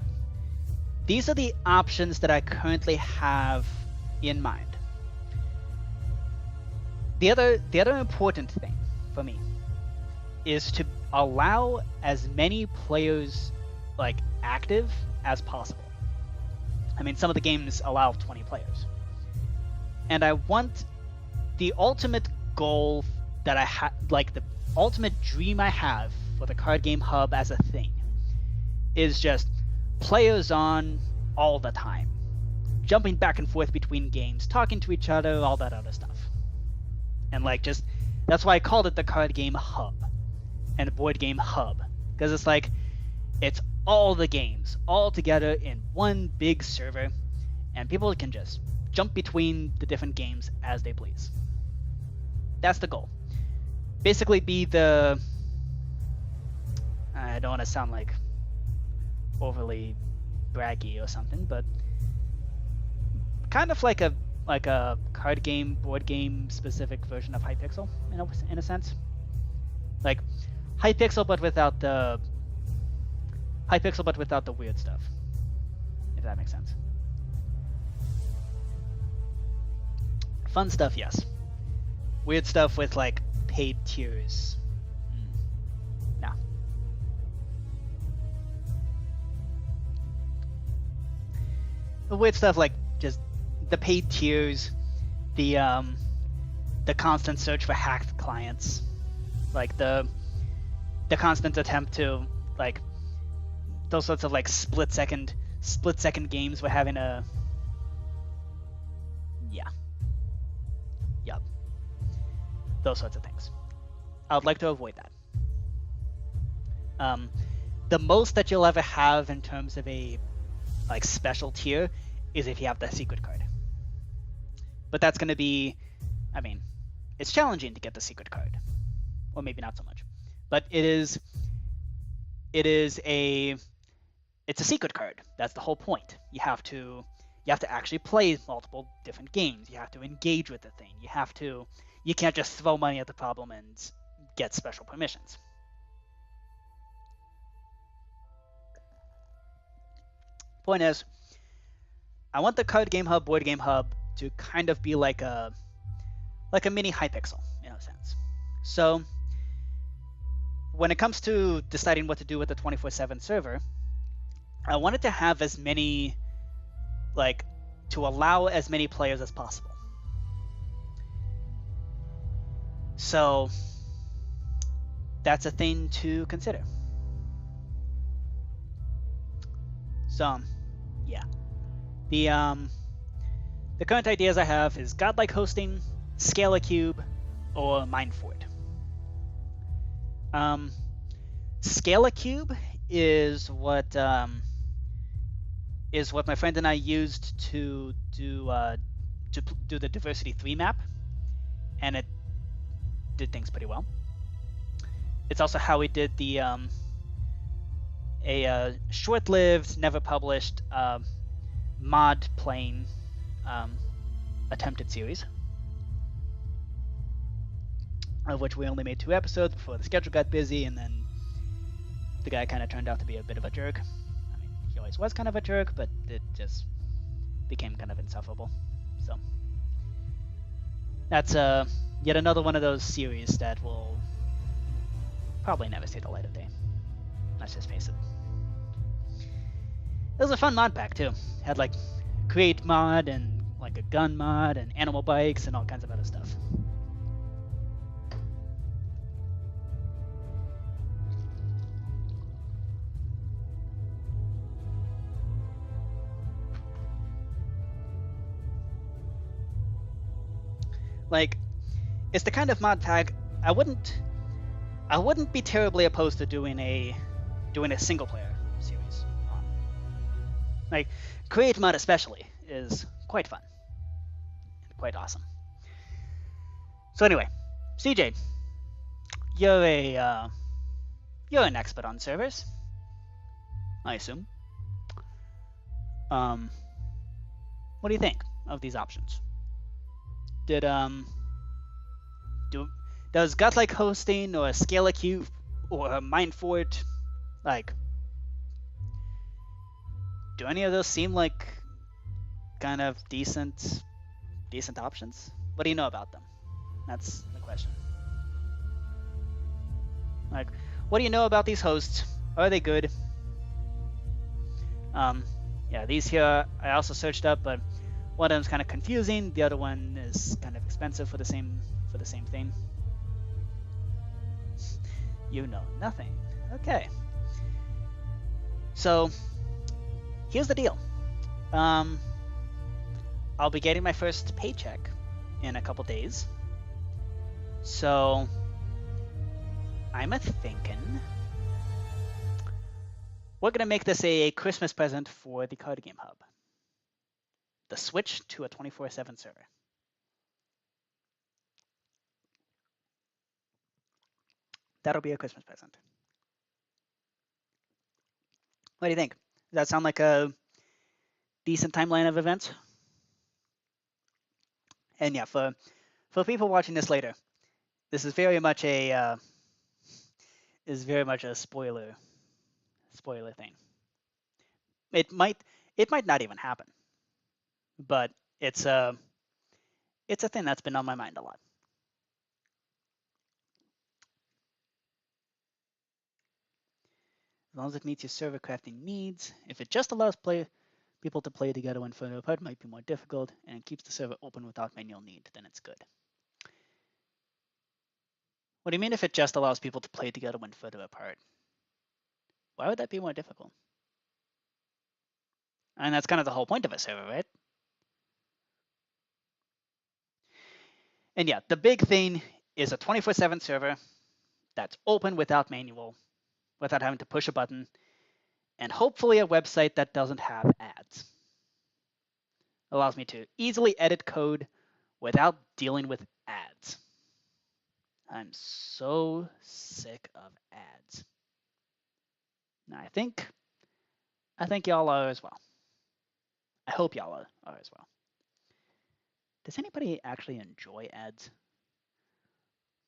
these are the options that I currently have in mind. The other important thing for me is to allow as many players active as possible. I mean, some of the games allow 20 players. And I want the ultimate goal that I have, the ultimate dream I have for the card game hub as a thing is just players on all the time, jumping back and forth between games, talking to each other, all that other stuff. And that's why I called it the card game hub and the board game hub, because it's all the games all together in one big server, and people can just jump between the different games as they please. That's the goal. Basically be the, I don't want to sound overly braggy or something, but kind of like a card game, board game specific version of Hypixel in a sense. Like Hypixel but without the weird stuff. If that makes sense. Fun stuff, yes. Weird stuff with paid tiers. No. The weird stuff just the paid tiers, the constant search for hacked clients, the constant attempt to those sorts of split second games we're having a those sorts of things. I would like to avoid that. The most that you'll ever have in terms of a special tier is if you have the secret card. But that's going to be, I mean, it's challenging to get the secret card, or maybe not so much. But it's a secret card. That's the whole point. You have to actually play multiple different games. You have to engage with the thing. You can't just throw money at the problem and get special permissions. Point is, I want the card game hub, board game hub to kind of be like a mini Hypixel in a sense. So when it comes to deciding what to do with the 24/7 server, I wanted to have as many to allow as many players as possible. So that's a thing to consider. So yeah, the current ideas I have is Godlike Hosting, Scale a Cube, or Mindfort. Scale a Cube is what my friend and I used to do the Diversity 3 map, and it did things pretty well. It's also how we did a short-lived, never published mod playing attempted series, of which we only made 2 episodes before the schedule got busy, and then the guy kind of turned out to be a bit of a jerk. I mean, he always was kind of a jerk, but it just became kind of insufferable. So that's yet another one of those series that will probably never see the light of day. Let's just face it. It was a fun mod pack too. Had like create mod and like a gun mod and animal bikes and all kinds of other stuff. Like, it's the kind of mod pack I wouldn't be terribly opposed to doing a single player series on. Like, create mod especially is quite fun and quite awesome. So anyway, CJ, you're an expert on servers, I assume. What do you think of these options? Does Godlike hosting or Scala-Cube or Mindfort, like, do any of those seem like kind of decent options? What do you know about them? That's the question. Like, what do you know about these hosts? Are they good? Yeah, these here I also searched up, but one of them's kind of confusing. The other one is kind of expensive for the same thing. You know nothing. Okay. So here's the deal. I'll be getting my first paycheck in a couple days. So I'm thinking we're gonna make this a Christmas present for the Card Game Hub. The switch to a 24/7 server. That'll be a Christmas present. What do you think? Does that sound like a decent timeline of events? And yeah, for people watching this later, this is very much a spoiler thing. It might not even happen, but it's a thing that's been on my mind a lot. As long as it meets your server crafting needs. If it just allows people to play together when further apart, might be more difficult, and keeps the server open without manual need, then it's good. What do you mean if it just allows people to play together when further apart? Why would that be more difficult? And that's kind of the whole point of a server, right? And yeah, the big thing is a 24/7 server that's open without manual, without having to push a button, and hopefully a website that doesn't have ads. Allows me to easily edit code without dealing with ads. I'm so sick of ads. Now, I think y'all are as well. I hope y'all are as well. Does anybody actually enjoy ads?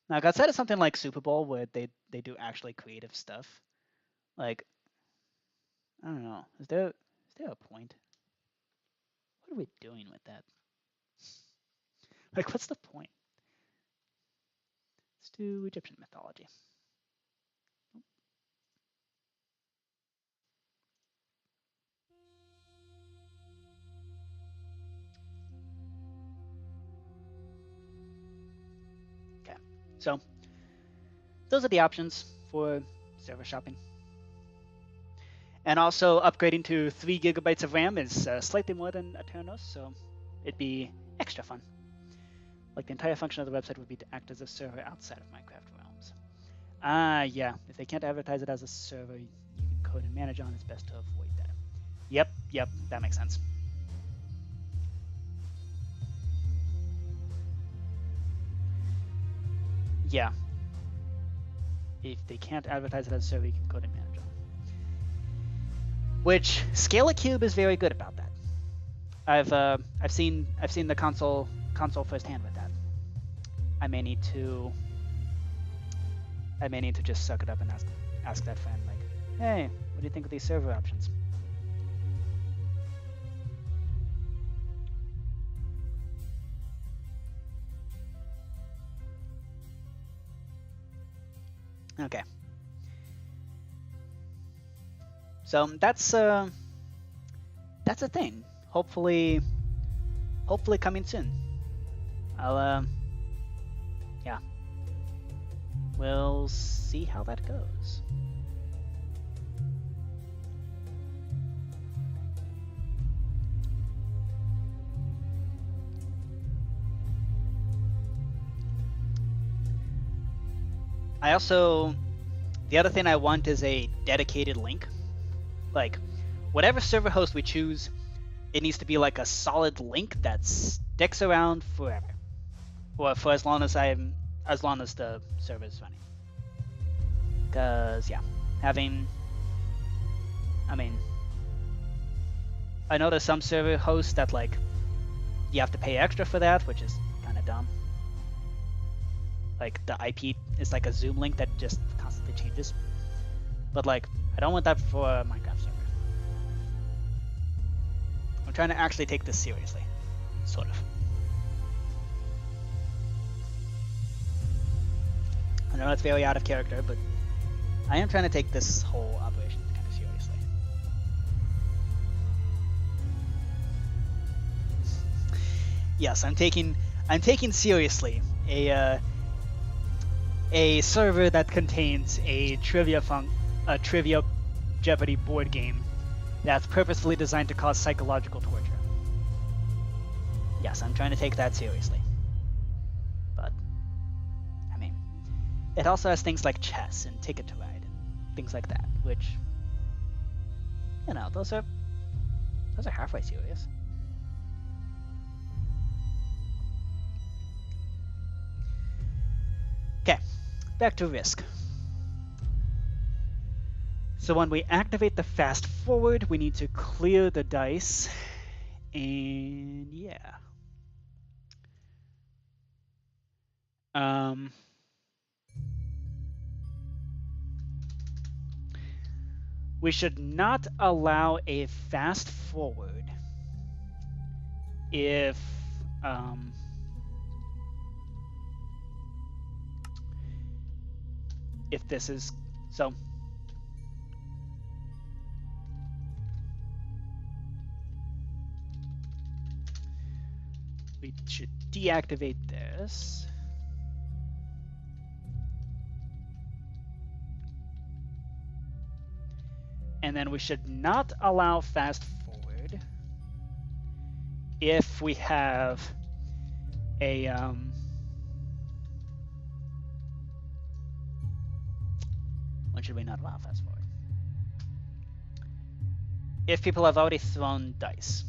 Now, outside of something like Super Bowl, where they do actually creative stuff, like, I don't know, is there a point? What are we doing with that? Like, what's the point? Let's do Egyptian mythology. Okay, so those are the options for server shopping. And also upgrading to 3 gigabytes of RAM is slightly more than Aternos, so it'd be extra fun. Like, the entire function of the website would be to act as a server outside of Minecraft realms. Yeah, if they can't advertise it as a server you can code and manage on, it's best to avoid that. Yep, that makes sense. Yeah. If they can't advertise it as a server, you can code and manage on. Which Scala-Cube is very good about that. I've seen the console firsthand with that. I may need to just suck it up and ask that friend, like, hey, what do you think of these server options? Okay. So that's a thing. Hopefully coming soon. I'll yeah. We'll see how that goes. The other thing I want is a dedicated link. Like, whatever server host we choose, it needs to be like a solid link that sticks around forever, or for as long as the server is running. Because yeah, I know there's some server hosts that like you have to pay extra for that, which is kind of dumb. Like the IP is like a Zoom link that just constantly changes. But like, I don't want that for a Minecraft server. I'm trying to actually take this seriously, sort of. I know it's very out of character, but I am trying to take this whole operation kind of seriously. Yes, I'm taking seriously a server that contains a trivia Jeopardy board game that's purposefully designed to cause psychological torture. Yes, I'm trying to take that seriously. But I mean, it also has things like chess and Ticket to Ride and things like that, which, you know, those are halfway serious. Okay, back to Risk. So when we activate the fast forward, we need to clear the dice, and yeah. We should not allow a fast forward if this is so. We should deactivate this. And then we should not allow fast forward if we have a when should we not allow fast forward? If people have already thrown dice.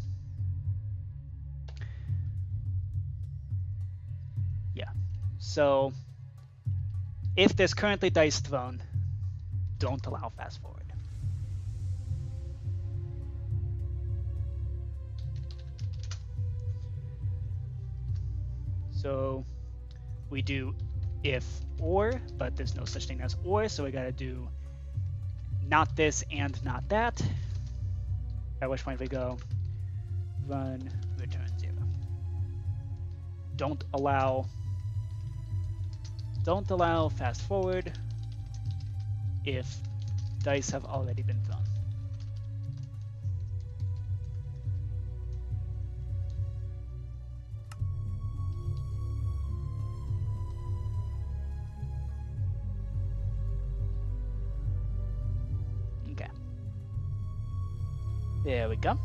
Yeah. So if there's currently dice thrown, don't allow fast forward. So we do if or, but there's no such thing as or, so we gotta do not this and not that. At which point we go run return 0. Don't allow fast forward if dice have already been thrown. Okay. There we go.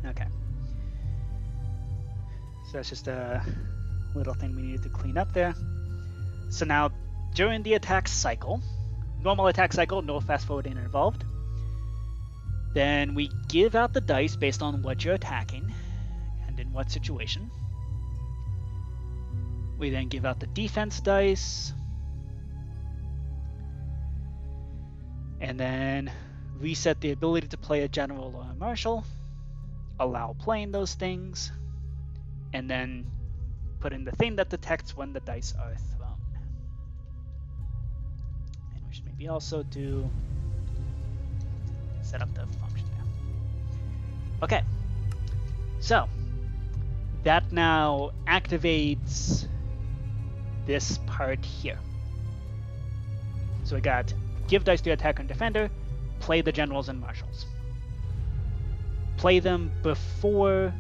Okay. So that's just a little thing we needed to clean up there. So now, during the attack cycle, normal attack cycle, no fast forwarding involved. Then we give out the dice based on what you're attacking and in what situation. We then give out the defense dice. And then reset the ability to play a general or a marshal, allow playing those things, and then put in the thing that detects when the dice are thrown. And we should maybe also do set up the function there. Okay, so that now activates this part here. So we got give dice to attacker and defender, play the generals and marshals. Play them before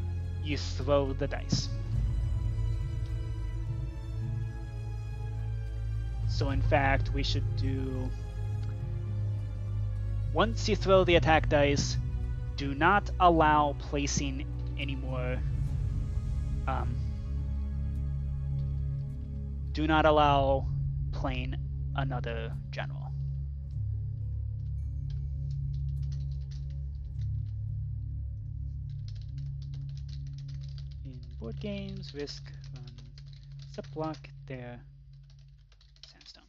you throw the dice. So in fact, we should do, once you throw the attack dice, do not allow placing any more, do not allow playing another general. In board games, risk, run, set block there, sandstone.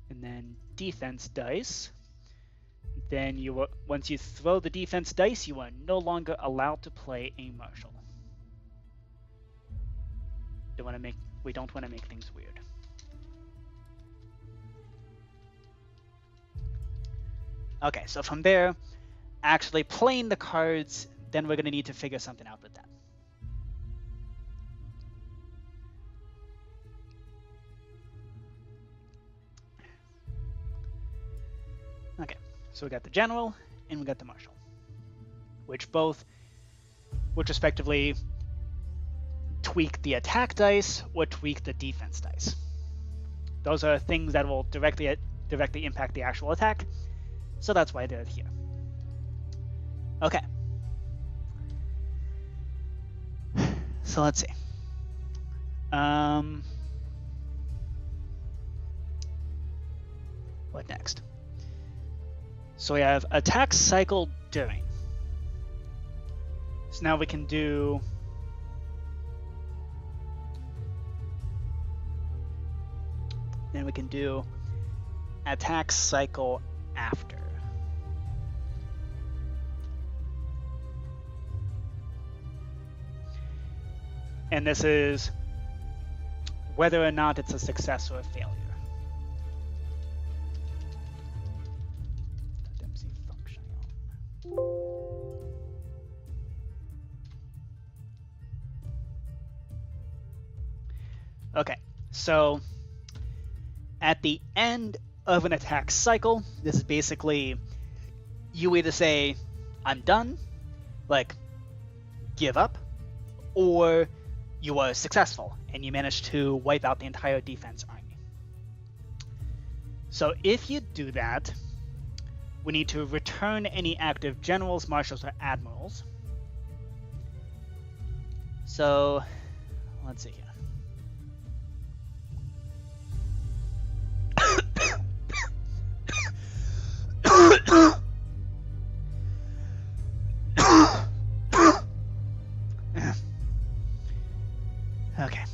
And then defense dice. Then you, once you throw the defense dice, you are no longer allowed to play a marshal. We don't want to make things weird. Okay, so from there, actually playing the cards, then we're going to need to figure something out with that. Okay, so we got the general and we got the marshal, which respectively tweak the attack dice or tweak the defense dice. Those are things that will directly impact the actual attack, so that's why they're here. Okay. So let's see. What next? So we have attack cycle during. So now we can do attack cycle after. And this is whether or not it's a success or a failure. .mc function. Okay, so at the end of an attack cycle, this is basically you either say, I'm done, like give up, or you are successful and you manage to wipe out the entire defense army. So if you do that, we need to return any active generals, marshals, or admirals. So let's see here. Okay.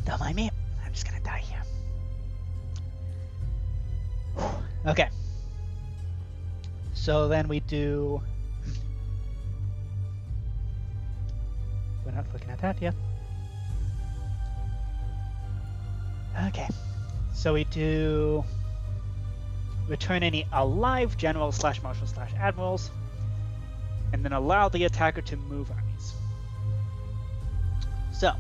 Don't mind me. I'm just gonna die here. Okay. So then we do... We're not looking at that yet. Okay. So we do... return any alive generals / marshals / admirals, and then allow the attacker to move armies. So,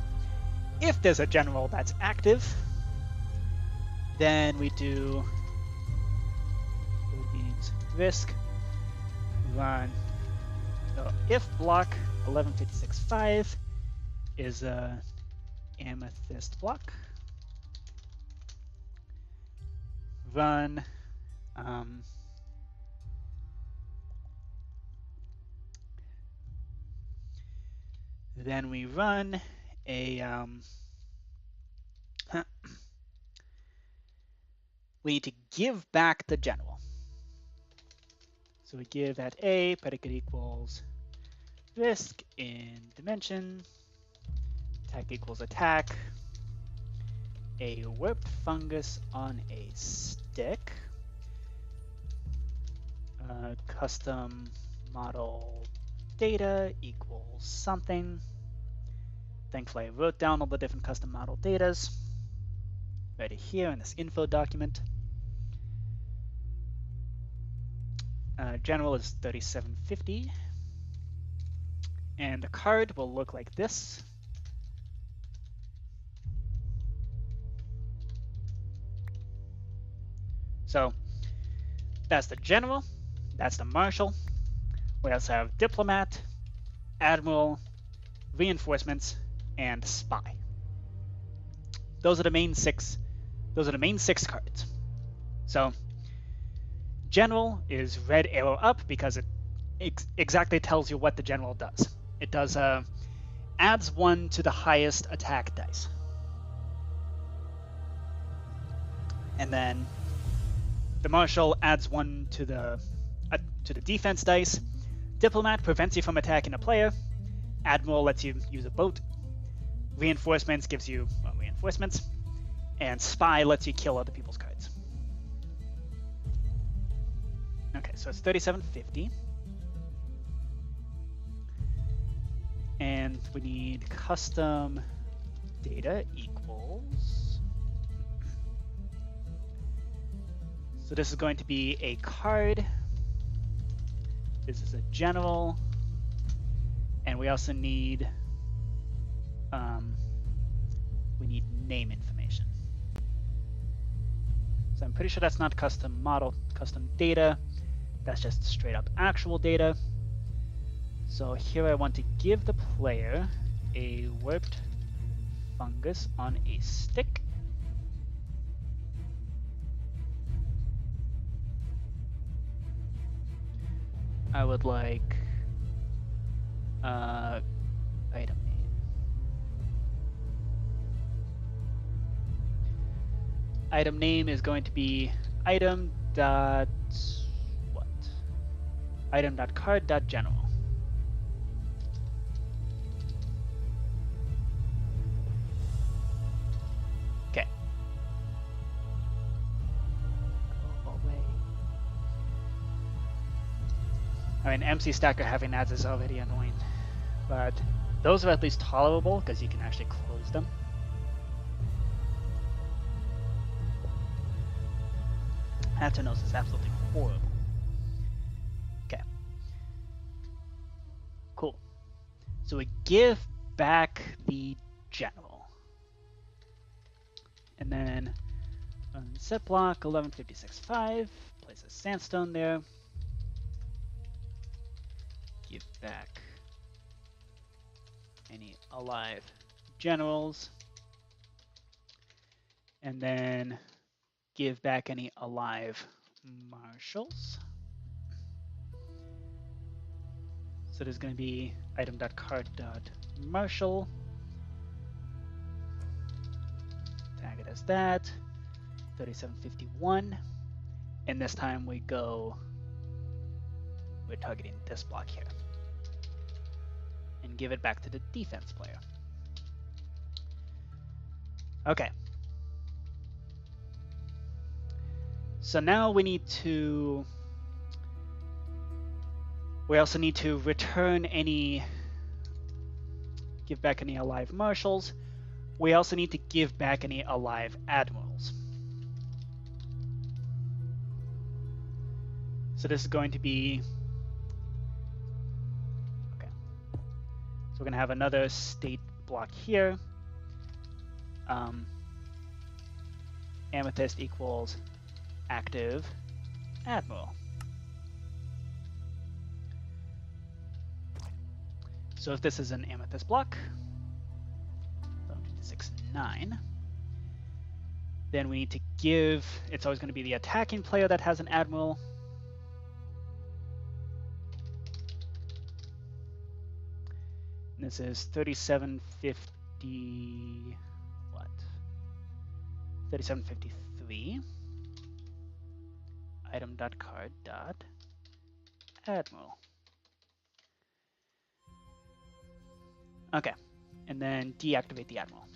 if there's a general that's active, then we do risk run. So if block 1156.5 is a amethyst block, run then we run a we need to give back the general. So we give that A, predicate equals risk in dimension, attack equals attack, a warped fungus on a stick. Custom model data equals something. Thankfully, I wrote down all the different custom model datas right here in this info document. General is 3750. And the card will look like this. So that's the general, that's the marshal. We also have diplomat, admiral, reinforcements, and spy. Those are the main six. Those are the main 6 cards. So general is red arrow up because it exactly tells you what the general does. It does adds 1 to the highest attack dice. And then the marshal adds 1 to the defense dice. Diplomat prevents you from attacking a player. Admiral lets you use a boat. Reinforcements gives you reinforcements. And spy lets you kill other people's cards. Okay, so it's 3750. And we need custom data equals. So this is going to be a card. This is a general. And we also need name information. So I'm pretty sure that's not custom model, custom data. That's just straight up actual data. So here I want to give the player a warped fungus on a stick. I would like item name. Item name is going to be item dot what? Item dot card dot general. Okay. Go away. I mean, MC Stacker having ads is already annoying, but those are at least tolerable because you can actually close them. Atomos is absolutely horrible. Okay. Cool. So we give back the general. And then on set block 1156.5, place a sandstone there. Give back any alive generals. And then give back any alive marshals. So there's going to be item.card.marshal. Tag it as that. 3751. And this time we're targeting this block here. And give it back to the defense player. Okay. So now we also need to return give back any alive marshals. We also need to give back any alive admirals. So this is going to be, okay. So we're gonna have another state block here. Amethyst equals active admiral. So if this is an amethyst block, 6-9, then we need to give, it's always going to be the attacking player that has an admiral. And this is 3750, what? 3753. Item.card.admiral. Okay, and then deactivate the admiral.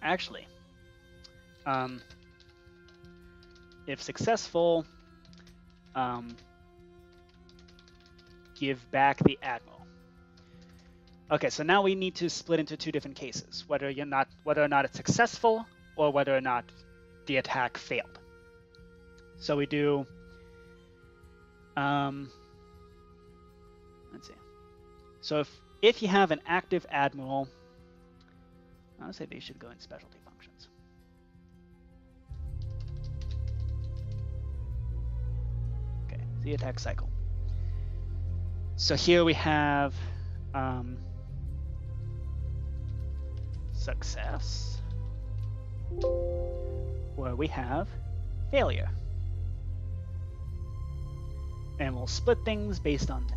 actually, if successful, give back the admiral. Okay, so now we need to split into two different cases: whether or not it's successful or whether or not the attack failed. So we do. Let's see. So if you have an active admiral, I would say they should go in specialty functions. Okay, the attack cycle. So here we have success, where we have failure. And we'll split things based on that.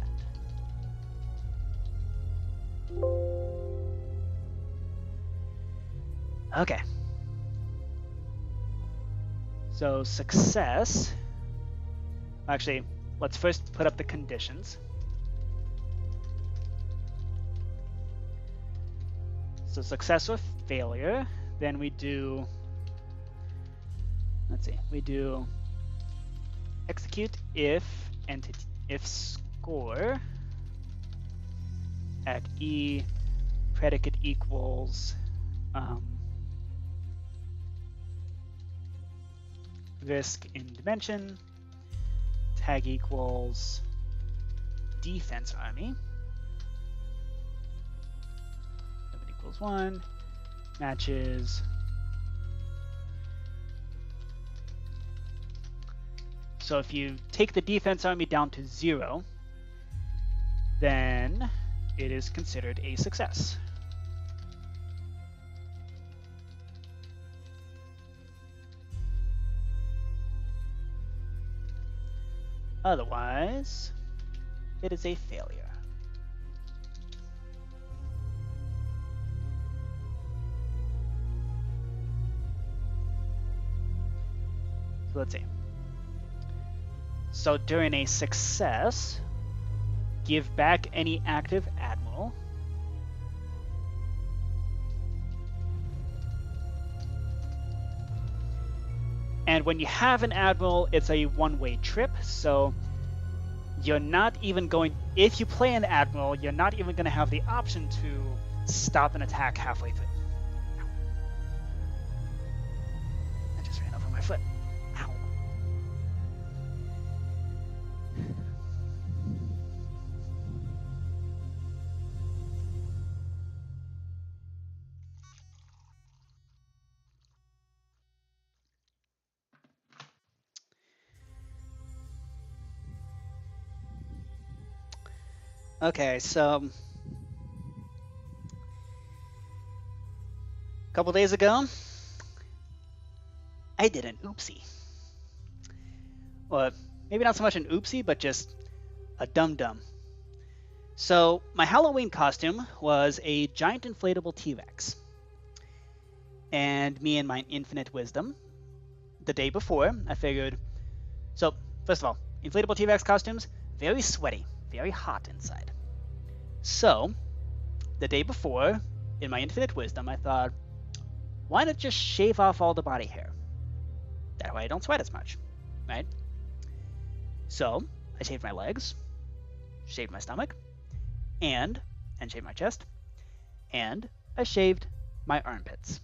Okay. So success. Actually, let's first put up the conditions. So success or failure. Then we do, let's see, we do execute if entity, if score at E predicate equals risk in dimension, tag equals defense army, equals 1, matches so if you take the defense army down to 0, then it is considered a success. Otherwise, it is a failure. So let's see. So during a success, give back any active admiral. And when you have an admiral, it's a one-way trip, so you're not even going, if you play an admiral, you're not even going to have the option to stop an attack halfway through. I just ran over my foot. Ow. Okay, so a couple days ago, I did an oopsie. Well, maybe not so much an oopsie, but just a dum-dum. So my Halloween costume was a giant inflatable T-Rex. And me and my infinite wisdom, the day before, I figured, so first of all, inflatable T-Rex costumes, very sweaty. Very hot inside. So, the day before, in my infinite wisdom, I thought, why not just shave off all the body hair? That way I don't sweat as much, right? So, I shaved my legs, shaved my stomach, and shaved my chest, and I shaved my armpits.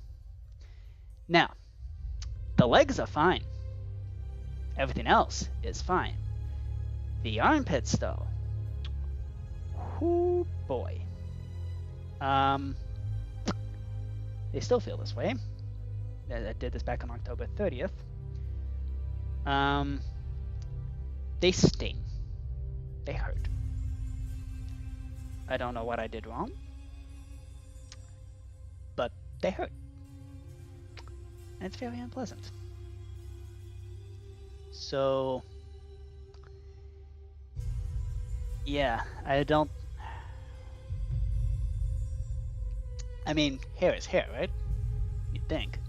Now, the legs are fine. Everything else is fine. The armpits, though, oh boy. They still feel this way. I did this back on October 30th. They sting. They hurt. I don't know what I did wrong, but they hurt. And it's very unpleasant. So, yeah, I mean, hair is hair, right? You'd think.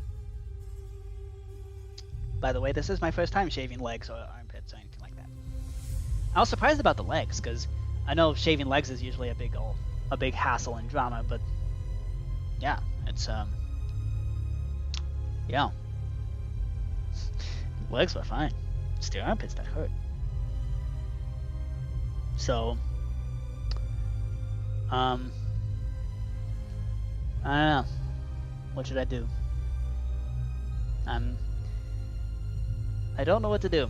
By the way, this is my first time shaving legs or armpits or anything like that. I was surprised about the legs, because I know shaving legs is usually a big hassle and drama, but yeah, it's Yeah. Legs were fine. It's the armpits that hurt. So, I don't know. What should I do? I don't know what to do.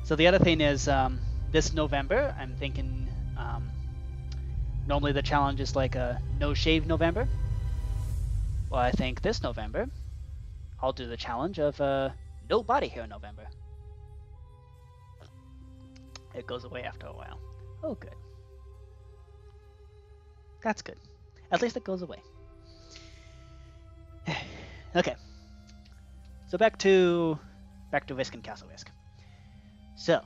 So the other thing is, this November, I'm thinking, normally the challenge is like a no-shave November. Well, I think this November, I'll do the challenge of no body hair November. It goes away after a while. Oh, good. That's good. At least it goes away. Okay. So back to Risk and Castle Risk. So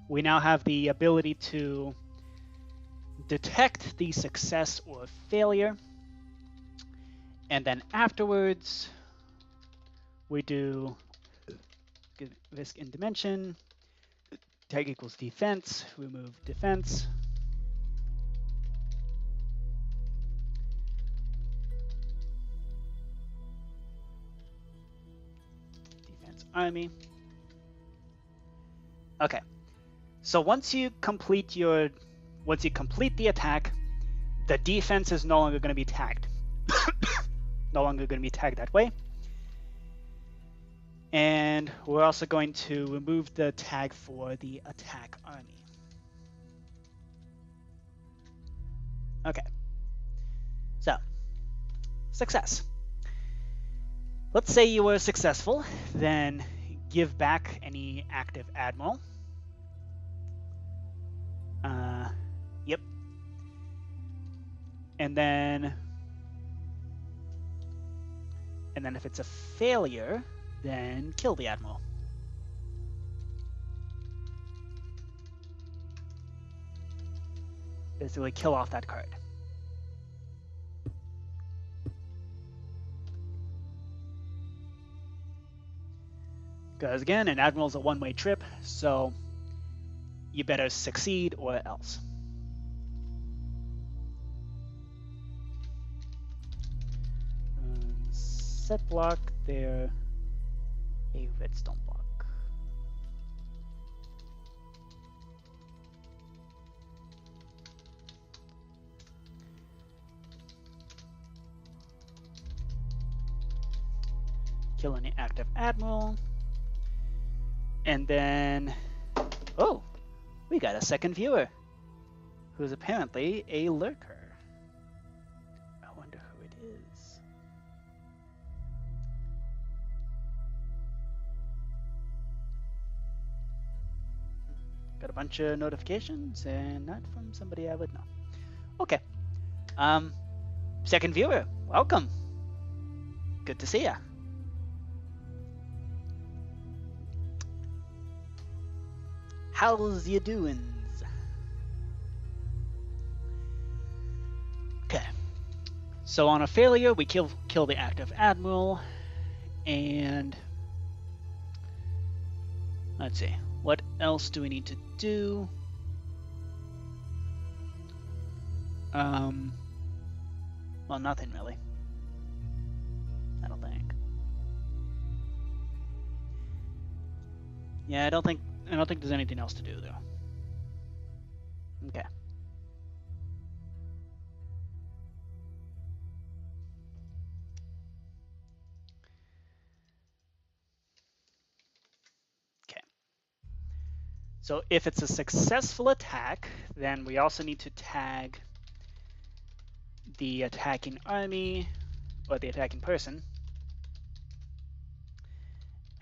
we now have the ability to detect the success or failure, and then afterwards we do risk in dimension, tag equals defense, remove defense, defense army. Okay, so once you complete the attack, the defense is no longer going to be tagged. No longer going to be tagged that way. And we're also going to remove the tag for the attack army. Okay. So, success. Let's say you were successful, then give back any active admiral. Yep. And then if it's a failure, then kill the admiral. Basically kill off that card. Because again, an admiral's a one-way trip, so you better succeed or else. Set block there, a redstone block. Kill any active admiral. And then, oh, we got a second viewer who's apparently a lurker. I wonder who it is. Got a bunch of notifications and not from somebody I would know. Okay. Second viewer, welcome. Good to see ya. How's you doings? Okay. So on a failure, we kill the active admiral, and let's see. What else do we need to do? Well, nothing really. I don't think. Yeah, I don't think there's anything else to do though. Okay. Okay. So if it's a successful attack, then we also need to tag the attacking army or the attacking person.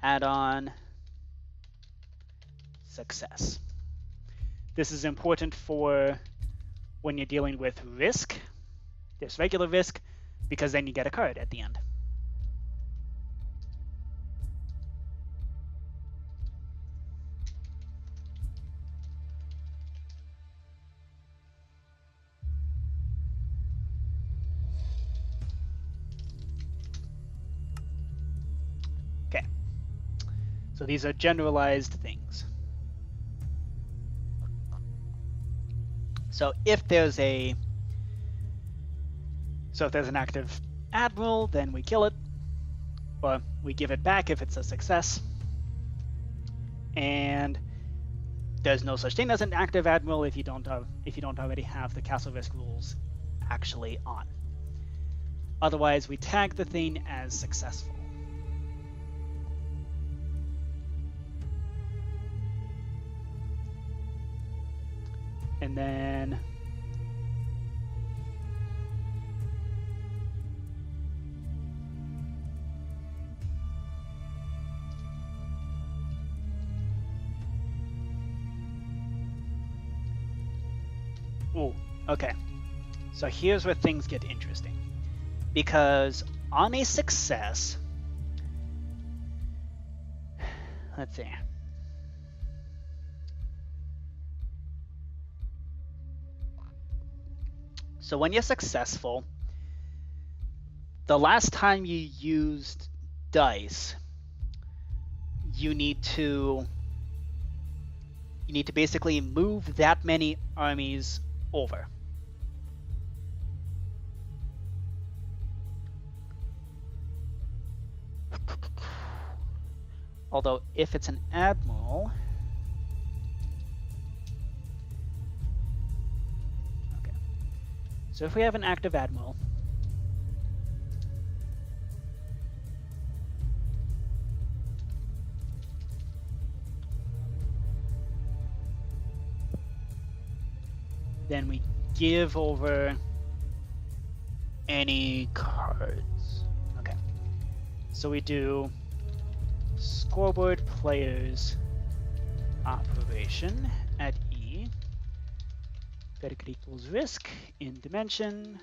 Add on success. This is important for when you're dealing with risk. There's regular risk, because then you get a card at the end. Okay. So these are generalized things. So if there's an active admiral, then we kill it, or we give it back if it's a success. And there's no such thing as an active admiral if you don't already have the castle risk rules actually on. Otherwise, we tag the thing as successful. And then ooh, okay. So here's where things get interesting. Because on a success, let's see. So when you're successful, the last time you used dice, you need to basically move that many armies over. Although if it's an admiral, okay. So if we have an active admiral, then we give over any cards. Okay. So we do scoreboard players operation at E. Predicate equals risk in dimension.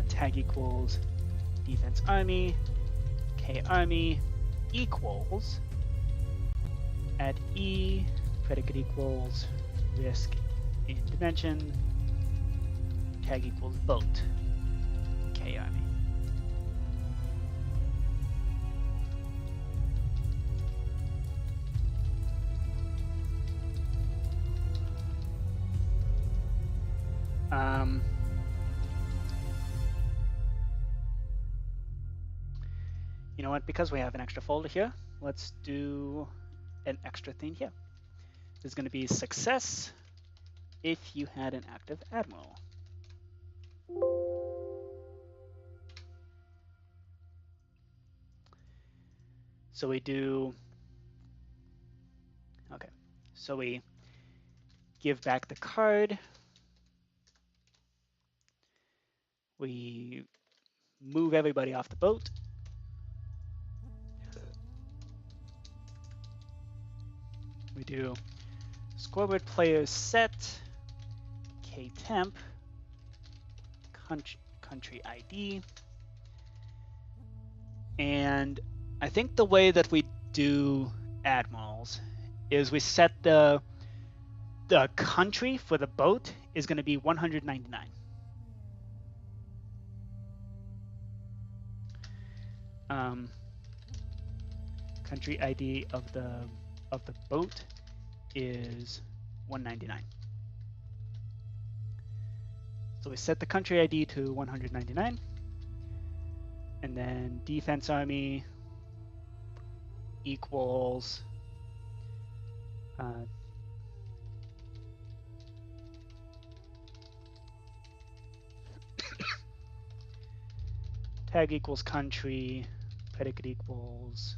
Tag equals defense army. K army equals at E. Predicate equals risk in dimension. Tag equals boat. K army. You know what? Because we have an extra folder here, let's do an extra thing here. There's going to be success if you had an active admiral. So we do, okay, so we give back the card. We move everybody off the boat. We do scoreboard players set, K temp, country ID. And I think the way that we do admirals is we set the country for the boat is going to be 199. Country ID of the boat is 199. So we set the country ID to 199, and then defense army equals tag equals country, predicate equals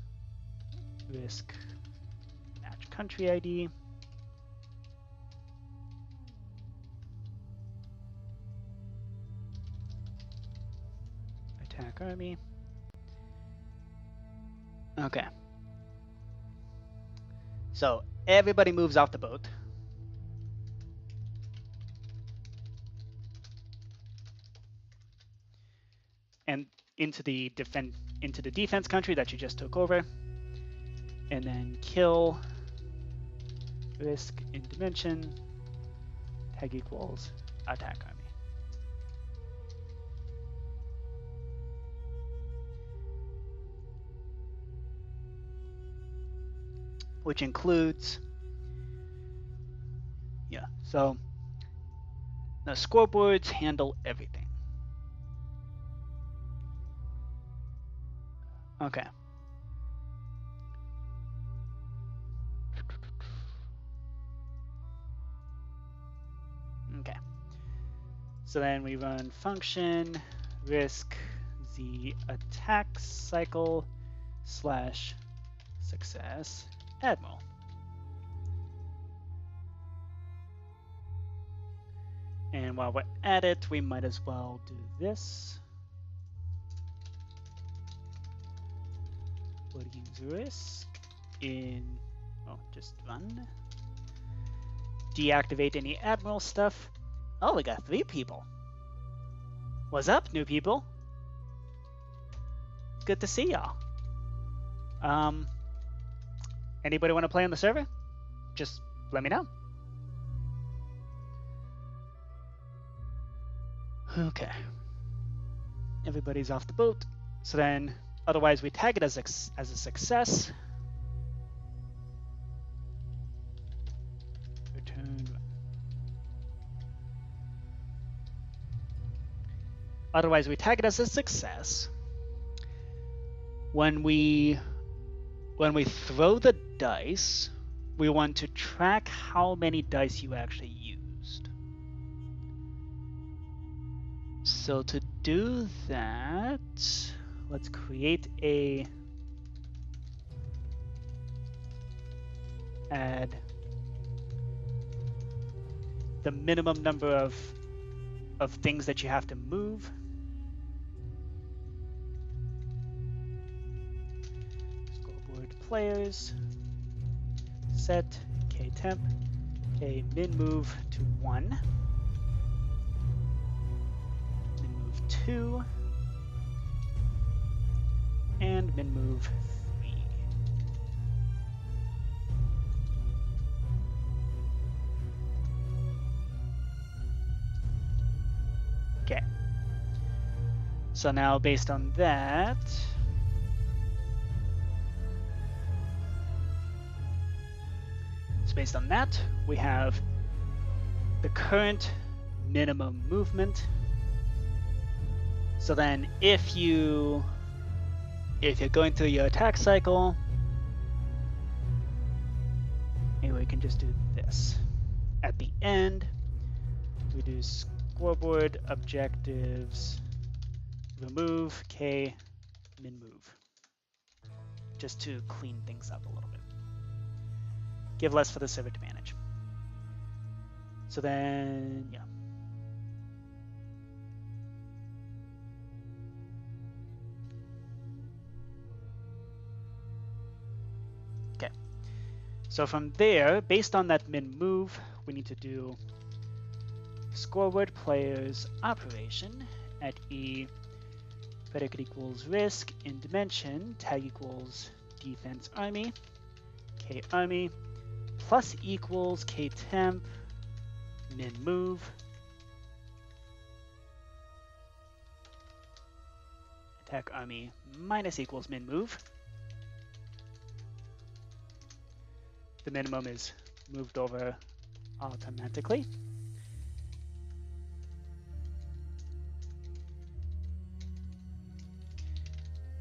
risk match country ID. Attack army. Okay. So everybody moves off the boat. And into the defense country that you just took over. And then kill risk in dimension tag equals attack army. Which includes, yeah, so the scoreboards handle everything. Okay. Okay. So then we run function risk the attack cycle slash success admiral. And while we're at it, we might as well do this. We'll use risk in, oh, just run. Deactivate any admiral stuff. Oh, we got 3 people. What's up, new people? Good to see y'all. Anybody want to play on the server? Just let me know. Okay. Everybody's off the boat. So then, otherwise we tag it as a success. Return. Otherwise we tag it as a success. When we throw the dice, we want to track how many dice you actually used. So to do that, let's create a add the minimum number of things that you have to move. Scoreboard players, set k temp, k min move to 1. 2 and min move 3. Okay. So now based on that, we have the current minimum movement. So then if you're going through your attack cycle, maybe we can just do this. At the end, we do scoreboard objectives, remove k min move, just to clean things up a little bit. Give less for the server to manage. So then, yeah. So from there, based on that min move, we need to do scoreboard players operation at E, predicate equals risk, in dimension, tag equals defense army, k army, plus equals k temp, min move, attack army minus equals min move. The minimum is moved over automatically.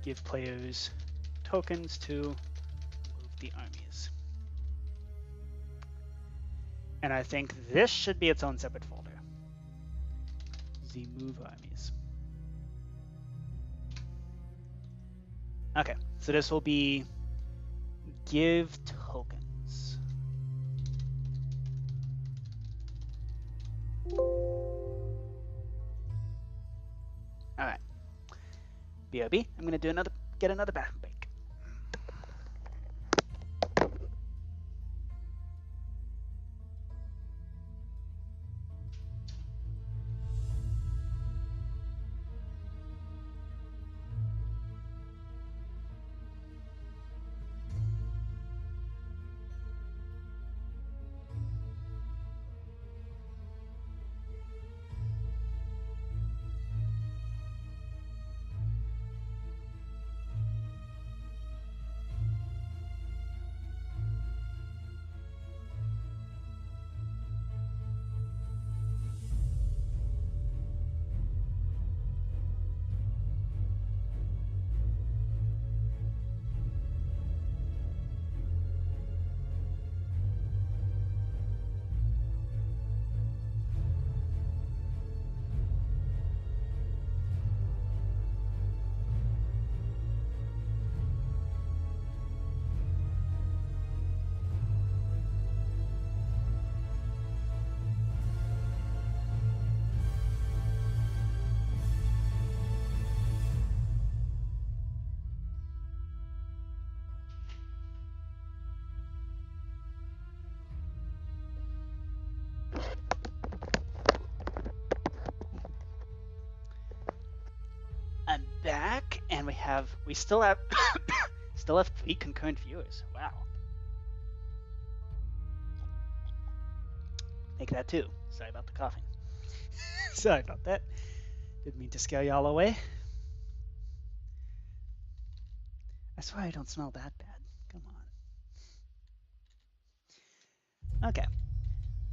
Give players tokens to move the armies. And I think this should be its own separate folder. The move armies. Okay, so this will be give tokens. All right. BRB, I'm going to get another bathroom break. back, and we still have still have 3 concurrent viewers. Wow. Make that 2. Sorry about the coughing. Sorry about that. Didn't mean to scare y'all away. I swear I don't smell that bad. Come on. Okay.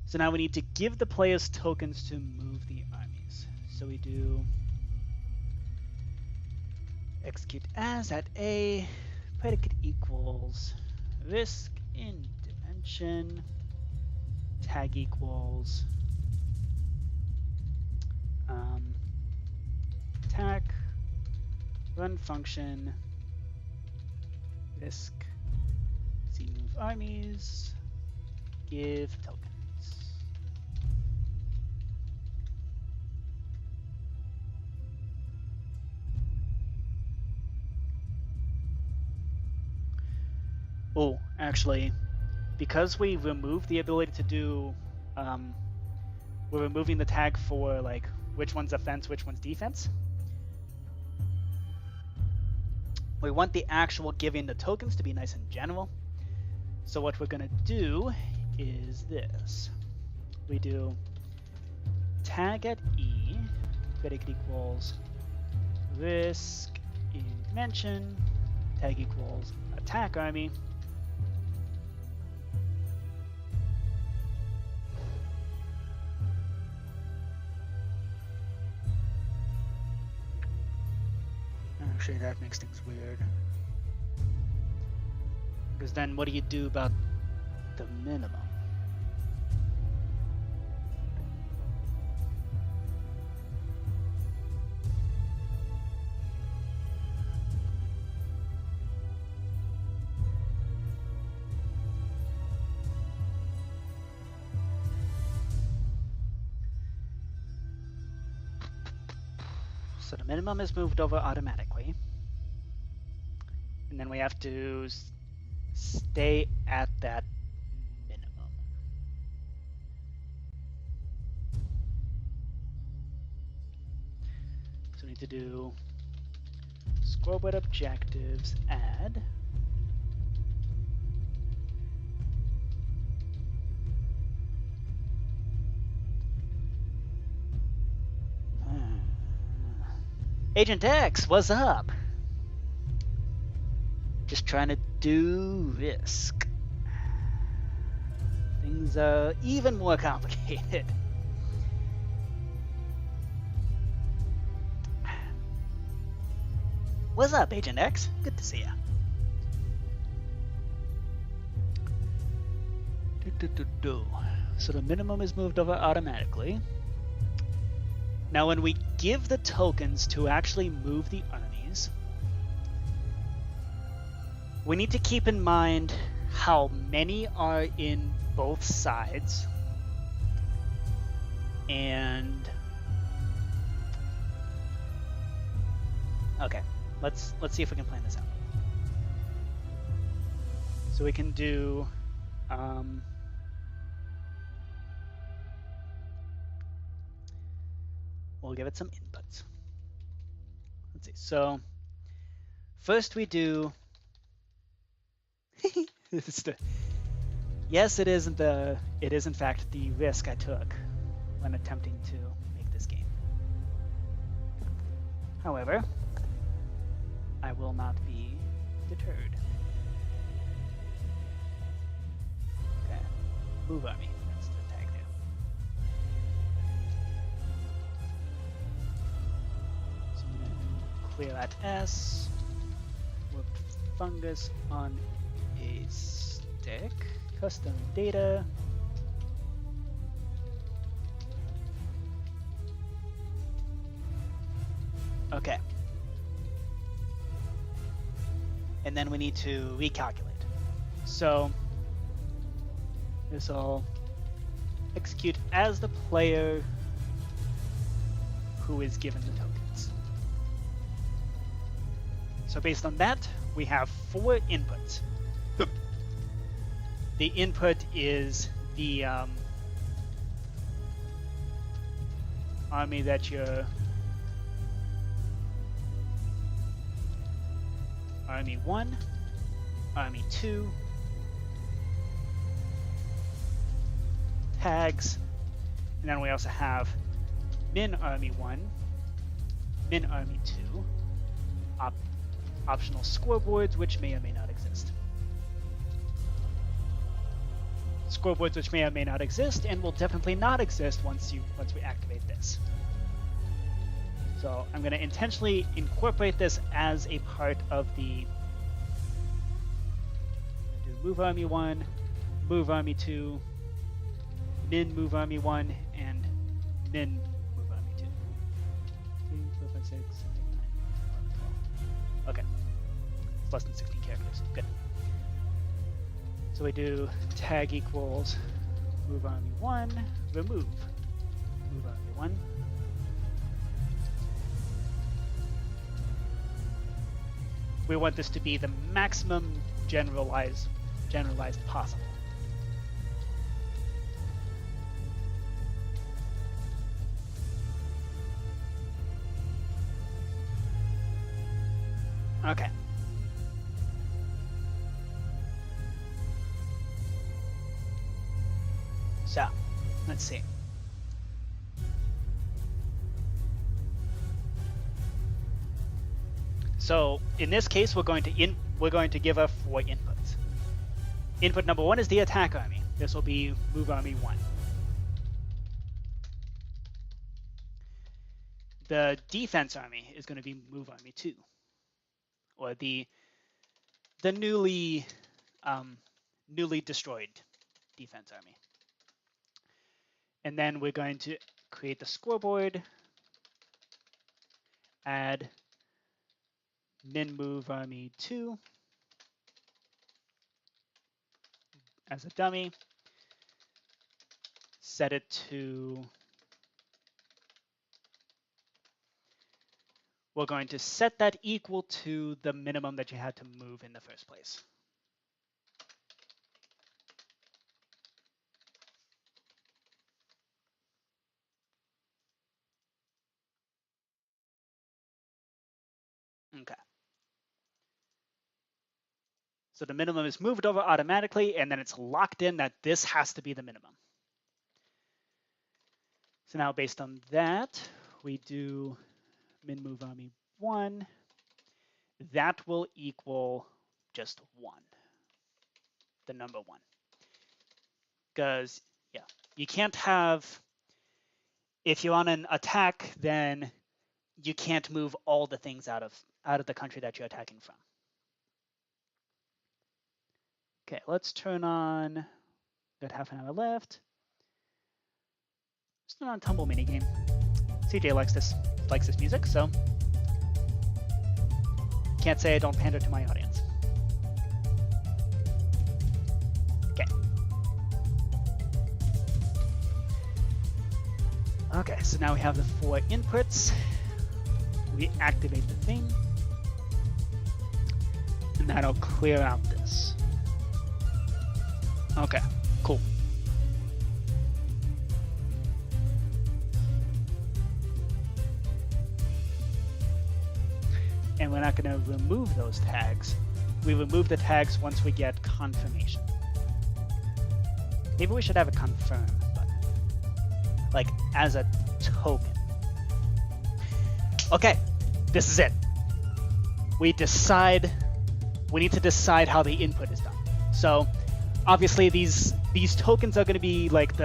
So now we need to give the players tokens to move the armies. So we do execute as at A, predicate equals risk in dimension, tag equals attack, run function, risk, C move armies, give tokens. Oh, actually, because we removed the ability to do, we're removing the tag for like which one's offense, which one's defense. We want the actual giving the tokens to be nice and general. So what we're gonna do is this. We do tag at E, predicate equals risk in dimension, tag equals attack army, actually that makes things weird. Because then what do you do about the minimum? So the minimum is moved over automatically. And then we have to stay at that minimum. So we need to do scoreboard objectives, add. Agent X, what's up? Just trying to do risk. Things are even more complicated. What's up, Agent X? Good to see ya. So the minimum is moved over automatically. Now when we give the tokens to actually move the armies, we need to keep in mind how many are in both sides, and okay, let's see if we can plan this out. So we can do we'll give it some inputs. Let's see. So first we do yes, it is in fact the risk I took when attempting to make this game. However, I will not be deterred. Okay, move army. That's the tag there. So I'm gonna clear that S. Worked fungus on a stick. Custom data. Okay. And then we need to recalculate. So this will execute as the player who is given the tokens. So based on that, we have 4 inputs. The input is the army that you're army 1, army 2, tags, and then we also have min army 1, min army 2, optional scoreboards which may or may not exist. Scoreboards which may or may not exist and will definitely not exist once we activate this. So I'm going to intentionally incorporate this as a part of the do move army 1, move army 2, min move army 1, and min move army 2. 3, 4, 5, 6, 7, 8, 9, 10, 11, 12. Okay. It's less than 16 characters. Good. So we do tag equals move army 1, remove move army 1. We want this to be the maximum generalized possible. Okay. So, let's see. So in this case, we're going to give her 4 inputs. Input number 1 is the attack army. This will be move army 1. The defense army is going to be move army 2, or the newly destroyed defense army. And then we're going to create the scoreboard, add min move army 2 as a dummy, set it to, we're going to set that equal to the minimum that you had to move in the first place. Okay. So the minimum is moved over automatically, and then it's locked in that this has to be the minimum. So now based on that, we do min move army 1. That will equal just 1, the number 1. Because, yeah, you can't have, if you're on an attack, then you can't move all the things out of the country that you're attacking from. Okay, let's turn on, got half an hour left. Let's turn on Tumble Minigame. CJ likes this music, so can't say I don't pander to my audience. Okay. Okay, so now we have the 4 inputs. We activate the thing, and that'll clear out this. Okay, cool. And we're not going to remove those tags. We remove the tags once we get confirmation. Maybe we should have a confirm button, like as a token. Okay, this is it. We need to decide how the input is done. So obviously these tokens are going to be like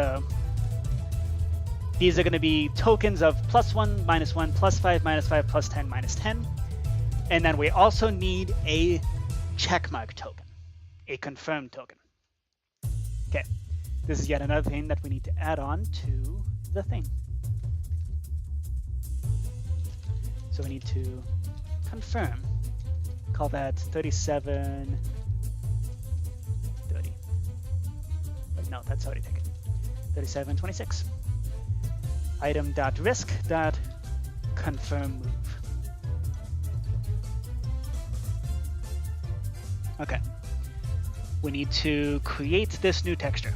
these are going to be tokens of +1, -1, +5, -5, +10, -10. And then we also need a checkmark token, a confirm token. Okay, this is yet another thing that we need to add on to the thing. So we need to confirm, call that 3730. Wait, no, that's already taken. 3726. Item.risk.confirm move. Okay, we need to create this new texture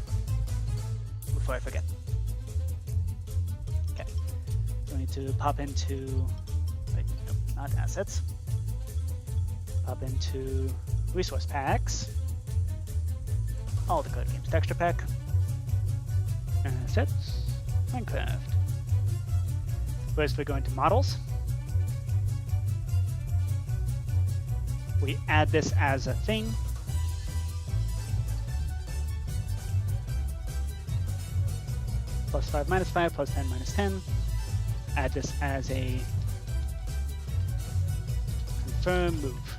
before I forget. Okay, so we need to pop into, wait, nope, not assets. Hop into resource packs. All the code games. Texture pack. Assets. Minecraft. First we go into models. We add this as a thing. +5, -5, +10, -10. Add this as a confirm move.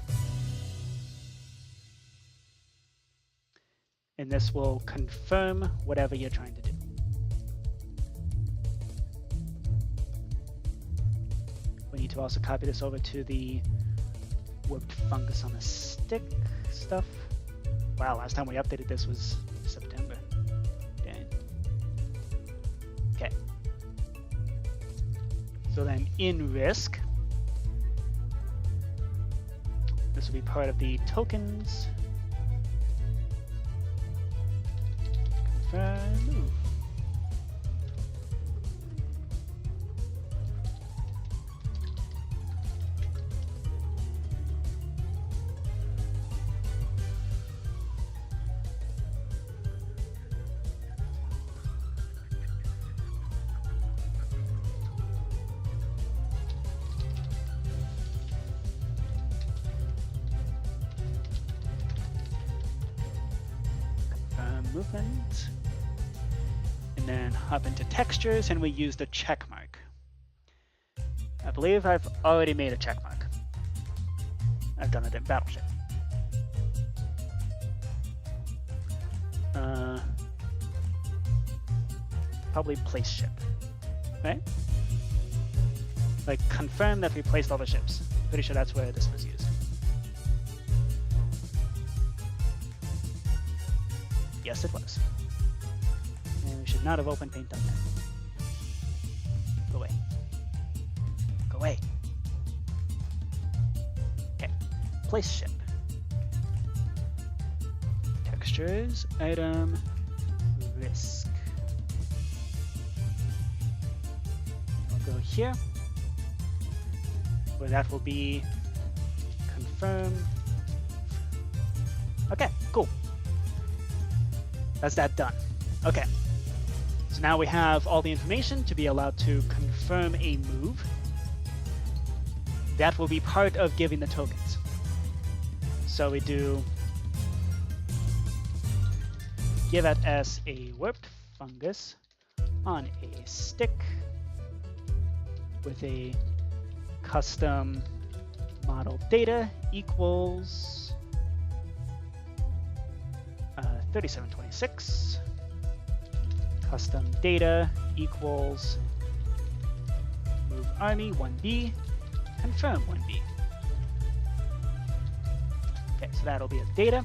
And this will confirm whatever you're trying to do. We need to also copy this over to the warped fungus on a stick stuff. Wow, last time we updated this was September. Dang. Okay. So then in risk, this will be part of the tokens. Confirm move. Movement, and then hop into textures, and we use the check mark. I believe I've already made a check mark. I've done it in Battleship. Probably place ship, right? Like confirm that we placed all the ships. Pretty sure that's where this was used. Yes, it was. And we should not have opened paint on that. Go away. Go away. Okay. Place ship. Textures, item, risk. I'll go here, where that will be confirm. Okay, cool. That's that done. Okay. So now we have all the information to be allowed to confirm a move. That will be part of giving the tokens. So we do give it as a warped fungus on a stick with a custom model data equals 3726. Custom data equals move army 1B, confirm 1B. Okay, so that'll be a data.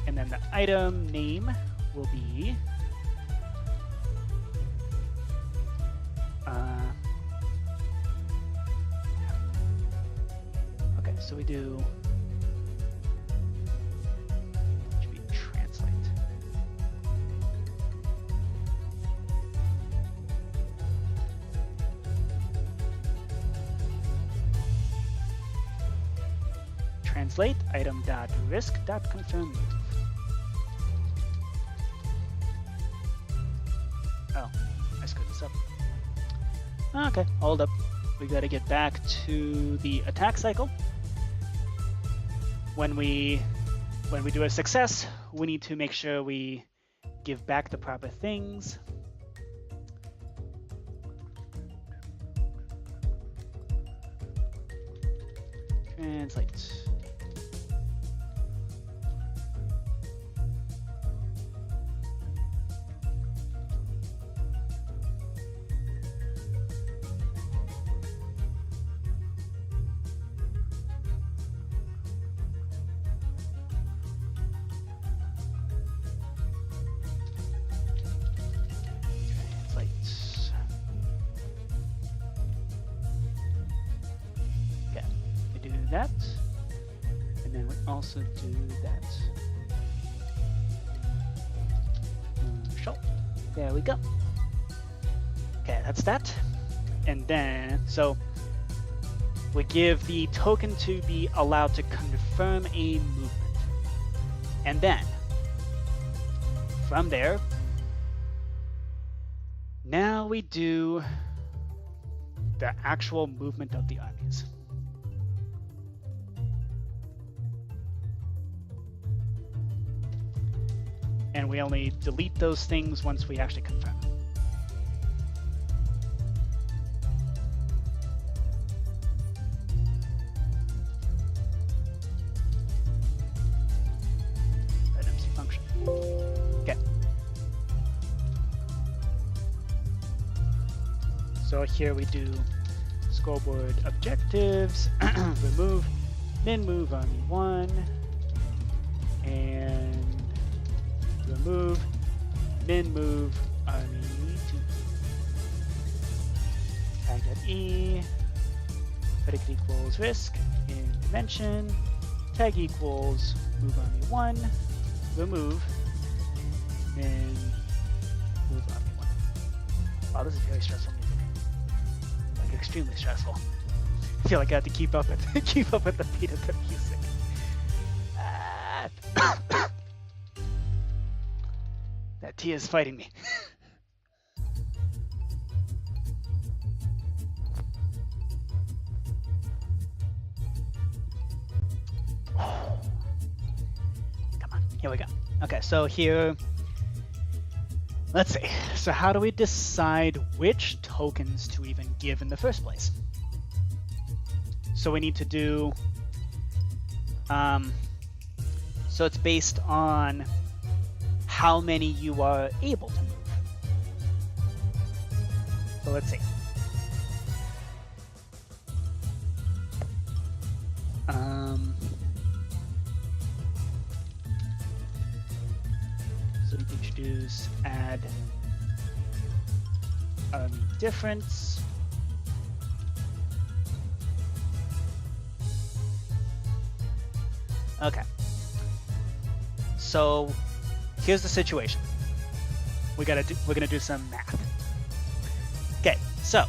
And then the item name will be okay, so we do translate item.risk.confirm move. Oh, I screwed this up. Okay, hold up. We gotta get back to the attack cycle. When we do a success, we need to make sure we give back the proper things. Translate. That, and then we also do that. Sure. There we go. Okay, that's that. And then, so we give the token to be allowed to confirm a movement. And then, from there, now we do the actual movement of the armies. And we only delete those things once we actually confirm. An MC function. Okay. So here we do scoreboard objectives, remove, min move army 1, and remove, min move army 2. Tag.e, predicate equals risk in dimension, tag equals move army 1, remove, min move army 1. Wow, this is very stressful music. Like extremely stressful. I feel like I have to keep up with the beat of the music. That tea is fighting me. Come on, here we go. Okay, so here, let's see. So how do we decide which tokens to even give in the first place? So we need to do, so it's based on how many you are able to move. So let's see. So we can introduce add difference. Okay. So here's the situation. We're gonna do some math. Okay, so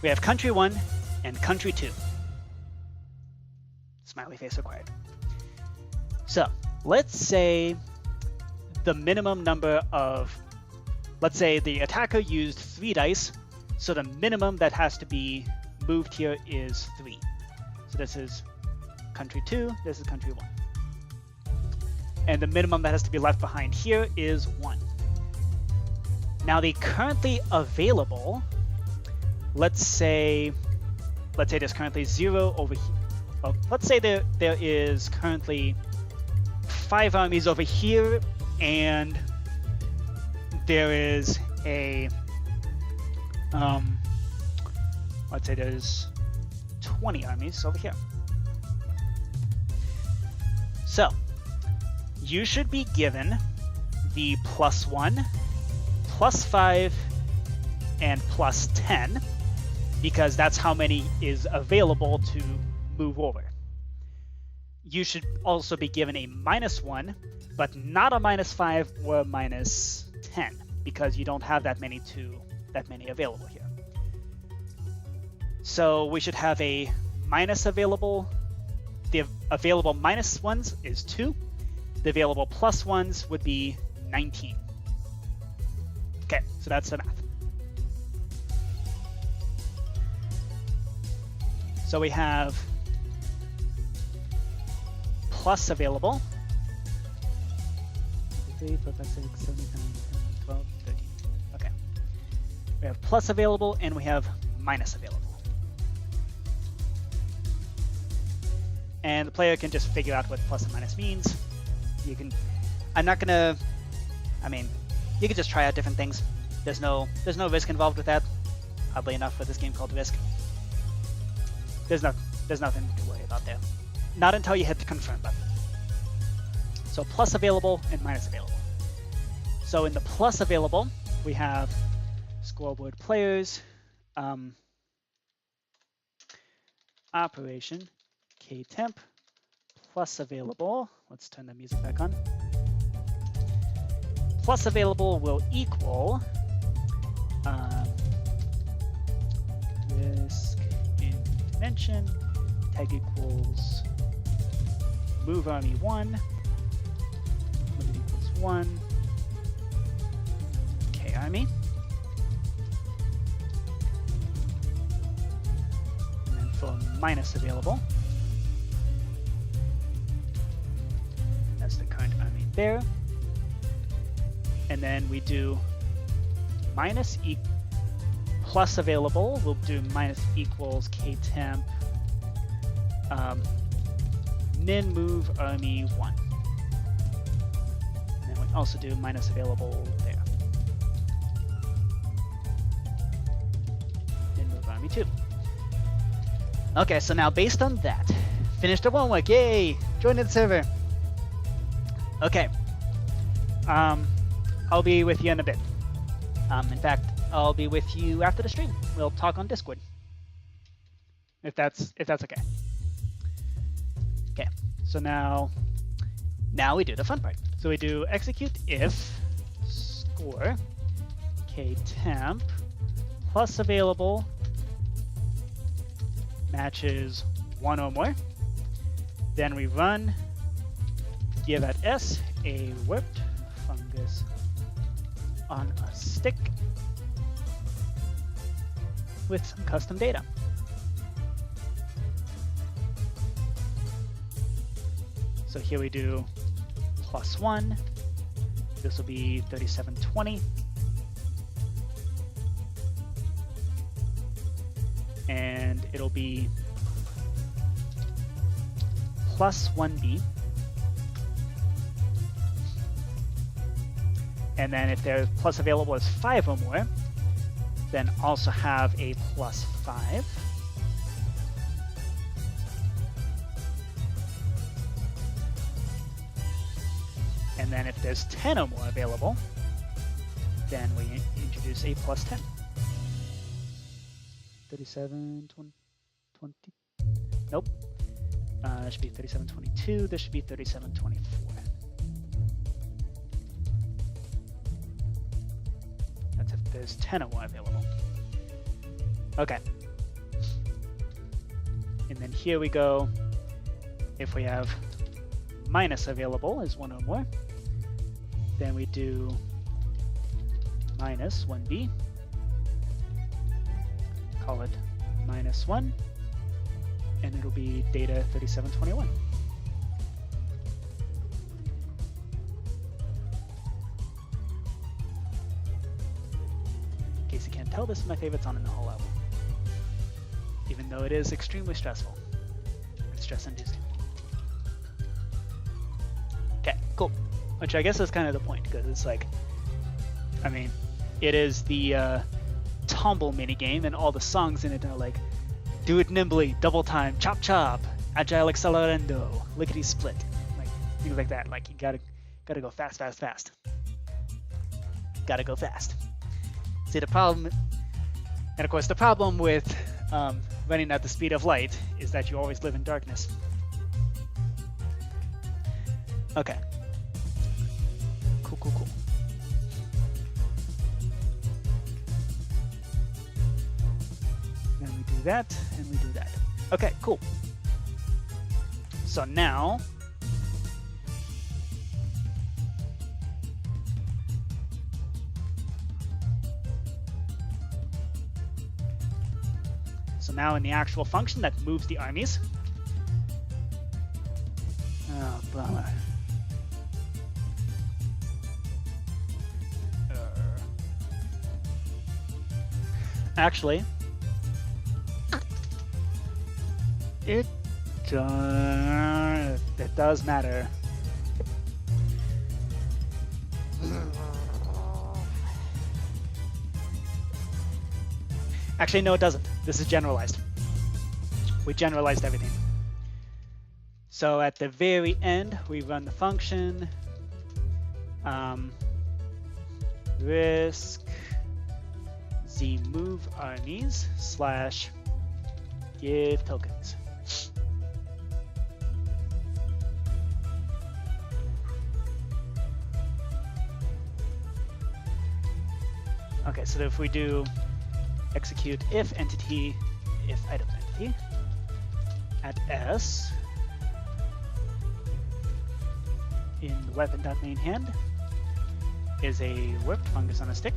we have country 1 and country 2. Smiley face required. So let's say the minimum number of, let's say the attacker used 3 dice, so the minimum that has to be moved here is 3. So this is country 2, this is country 1. And the minimum that has to be left behind here is 1. Now the currently available, let's say there's currently 0 over here. Oh, let's say there is currently 5 armies over here, and there is a, let's say there's 20 armies over here. So you should be given the +1, +5, and +10, because that's how many is available to move over. You should also be given a -1, but not a -5 or a -10, because you don't have that many available here. So we should have a minus available. The available -1s is 2. The available +1s would be 19. Okay, so that's the math. So we have plus available. 3, 4, 5, 6, 7, 8, 9, 10, 12, 13. Okay. We have plus available and we have minus available. And the player can just figure out what plus and minus means. You can, I'm not gonna, I mean, you can just try out different things. There's no risk involved with that. Oddly enough, for this game called Risk. There's nothing to worry about there. Not until you hit the confirm button. So plus available and minus available. So in the plus available, we have scoreboard players, operation, ktemp, plus available. Let's turn the music back on. Plus available will equal risk in dimension, tag equals move army 1, limit equals 1, k army, and then for minus available, that's the current army there, and then we do minus plus available, we'll do minus equals k temp min move army 1. And then we also do minus available there. Min move army 2. Okay, so now based on that, finished our homework, yay! Join the server. Okay. I'll be with you in a bit. In fact, I'll be with you after the stream. We'll talk on Discord. If that's okay. Okay, so now we do the fun part. So we do execute if score k temp plus available matches 1 or more. Then we run give at s a warped fungus on a stick with some custom data. So here we do +1. This will be 3720. And it'll be +1b. And then if their plus available is 5 or more, then also have a +5. And then if there's 10 or more available, then we introduce a +10. 37, 20, nope. It should be 3722, this should be 3724. That's if there's 10 or more available. Okay. And then here we go, if we have minus available is 1 or more, then we do -1b, call it -1, and it'll be data 3721. In case you can't tell, this is my favorite song in the whole album. Even though it is extremely stressful. It's stress-inducing. Okay, cool. Which I guess is kind of the point, because it's like, I mean, it is the Tumble minigame, and all the songs in it are like, do it nimbly, double time, chop chop, agile accelerando, lickety split, like things like that. Like you gotta go fast, fast, fast. Gotta go fast. See the problem, and of course the problem with running at the speed of light is that you always live in darkness. Okay. Cool. Then we do that, and we do that. Okay, cool. So now, in the actual function that moves the armies. Oh, bummer. Actually, it does matter. Actually, no, it doesn't. This is generalized. We generalized everything. So at the very end, we run the function risk z move armies / give tokens. Okay, so if we do execute if entity, if item entity, at S in the weapon.main hand is a warped fungus on a stick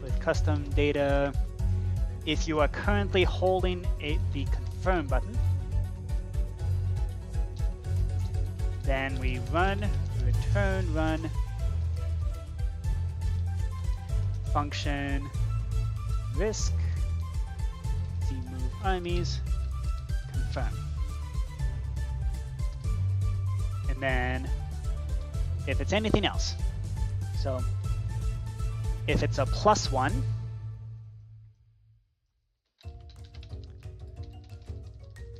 with custom data. If you are currently holding the confirm button, then we return run function risk move armies confirm. And then if it's anything else, so if it's a +1,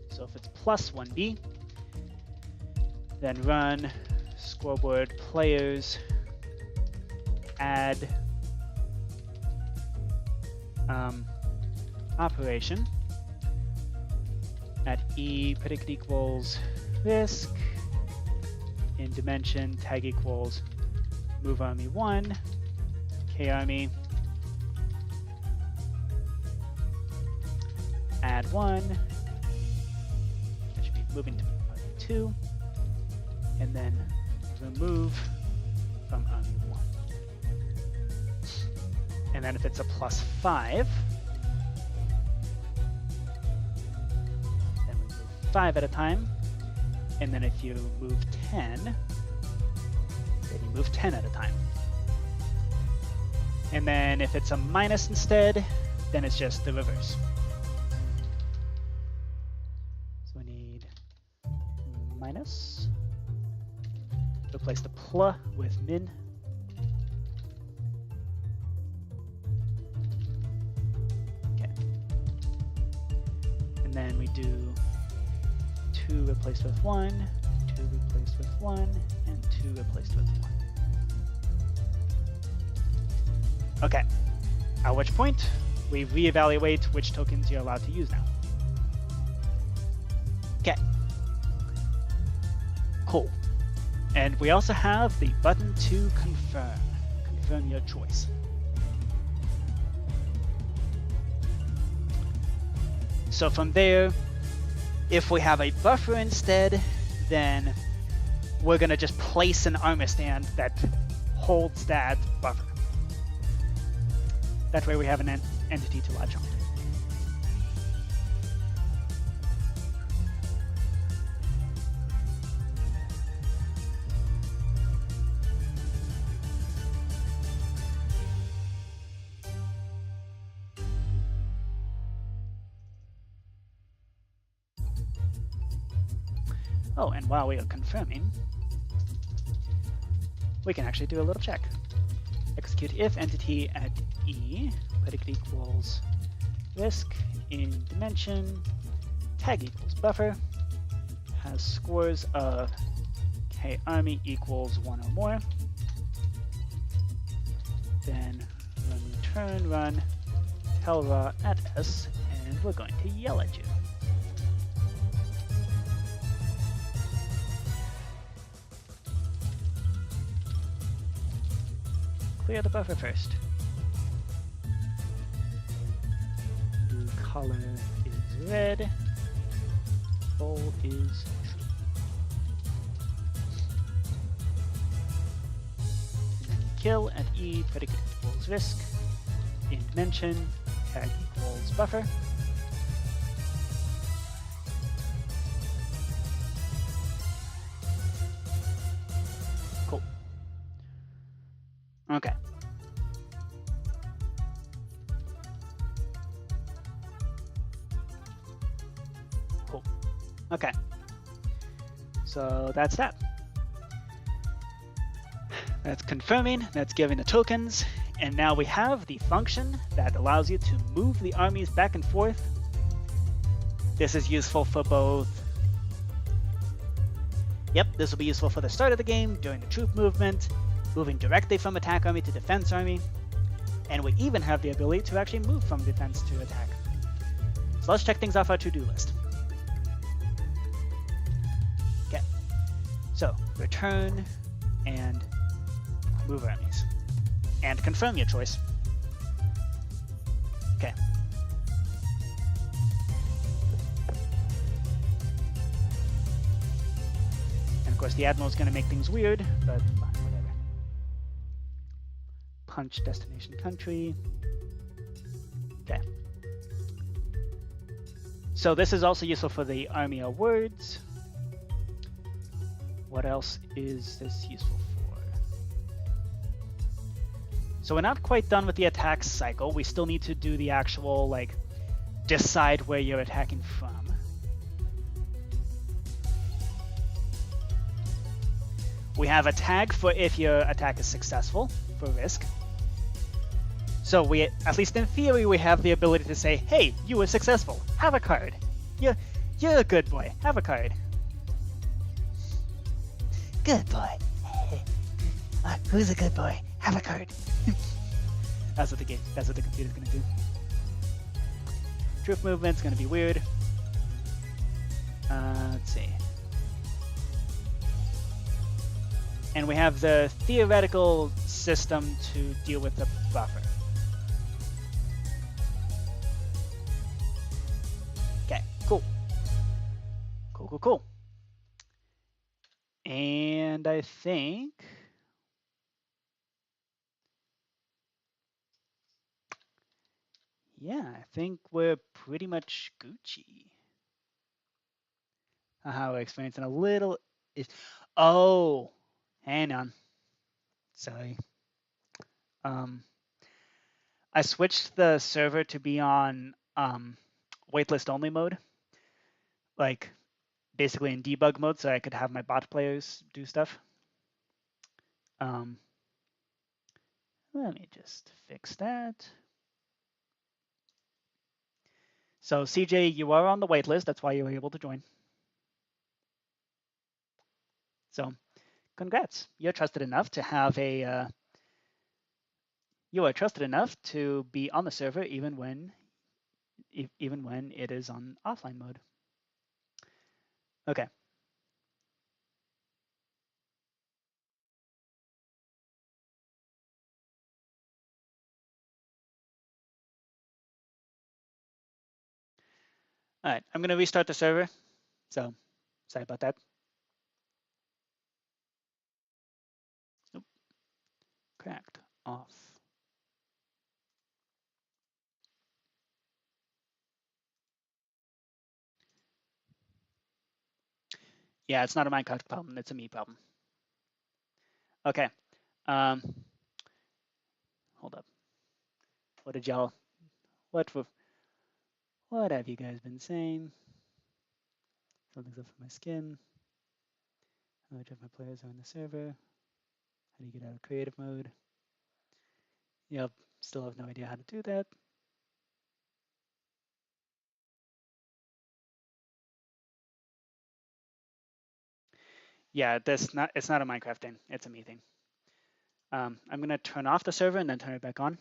so if it's +1B, then run scoreboard players add operation at E predicate equals risk in dimension tag equals move army 1 K army add 1, that should be moving to army 2, and then remove from army 1. And then if it's a +5, then we move 5 at a time. And then if you move 10, then you move 10 at a time. And then if it's a minus instead, then it's just the reverse. So we need minus. Replace the pl with min. Okay. And then we do 2 replaced with 1, 2 replaced with 1, and 2 replaced with 1. Okay, at which point we reevaluate which tokens you're allowed to use now. Okay, cool. And we also have the button to confirm your choice. So from there, if we have a buffer instead, then we're going to just place an armor stand that holds that buffer. That way we have an entity to latch on. Oh, and while we are confirming, we can actually do a little check. Execute if entity at E, predicate equals risk in dimension, tag equals buffer, has scores of K army equals 1 or more. Then run tell raw at S, and we're going to yell at you. Clear the buffer first. The color is red. Bold is true. And then kill at E, predicate equals risk. In dimension, tag equals buffer. Cool. Okay. Cool. Okay. So that's that. That's confirming, that's giving the tokens, and now we have the function that allows you to move the armies back and forth. This is useful for both. Yep, this will be useful for the start of the game, during the troop movement, moving directly from attack army to defense army, and we even have the ability to actually move from defense to attack. So let's check things off our to-do list. Okay, so return and move armies, and confirm your choice. Okay, Of course, the admiral's going to make things weird, but fine, whatever. Punch destination country. Okay. So this is also useful for the army awards. What else is this useful for? So we're not quite done with the attack cycle. We still need to do the actual, like, decide where you're attacking from. We have a tag for if your attack is successful, for risk. So we, at least in theory, we have the ability to say, hey, you were successful. Have a card. You're a good boy. Have a card. Good boy. Who's a good boy? Have a card. That's what the computer's gonna do. Troop movement's gonna be weird. Let's see. And we have the theoretical system to deal with the buffer. Okay, cool. Cool. And I think... yeah, I think we're pretty much Gucci. We're experiencing a little... oh, hang on. Sorry. I switched the server to be on waitlist only mode. Like, basically in debug mode, so I could have my bot players do stuff. Let me just fix that. So CJ, you are on the waitlist. That's why you were able to join. So congrats. You're trusted enough to have a... you are trusted enough to be on the server even when it is on offline mode. Okay. All right, I'm going to restart the server. So sorry about that. Nope. Cracked off. Yeah, it's not a Minecraft problem. It's a me problem. Okay. Hold up. What did y'all... what have you guys been saying? Something's up for my skin. How much of my players are on the server? How do you get out of creative mode? Yep, still have no idea how to do that. Yeah, it's not a Minecraft thing. It's a me thing. I'm going to turn off the server and then turn it back on.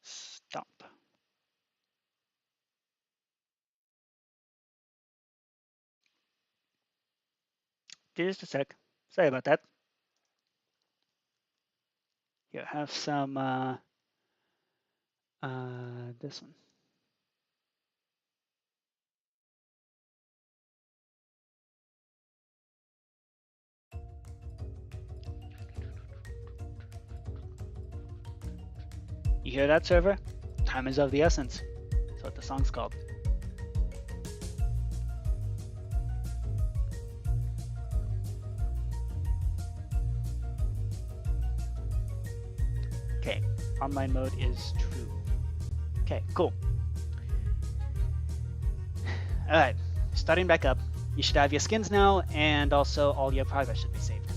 Stop. Just a sec. Sorry about that. Here, have some, this one. You hear that, server? Time is of the essence. That's what the song's called. Okay, online mode is true. Okay, cool. All right, starting back up. You should have your skins now, and also all your progress should be saved.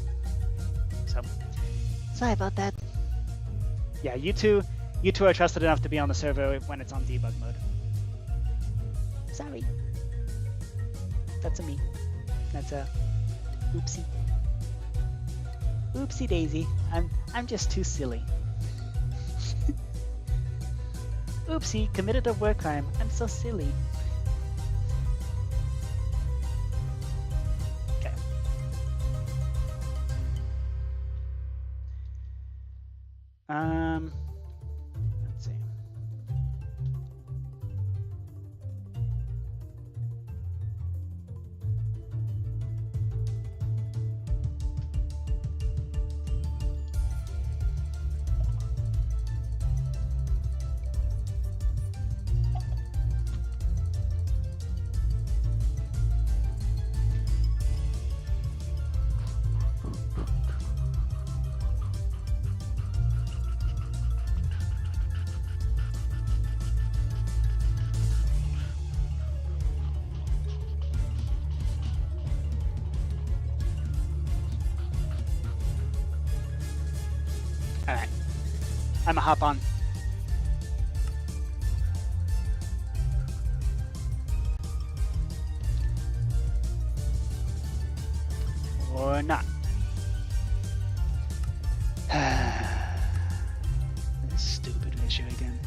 So, sorry about that. Yeah, you two are trusted enough to be on the server when it's on debug mode. Sorry. That's a me. That's a oopsie. Oopsie daisy. I'm just too silly. Oopsie, committed a war crime. I'm so silly. Okay. Let's see. I'ma hop on. Or not. This stupid issue again.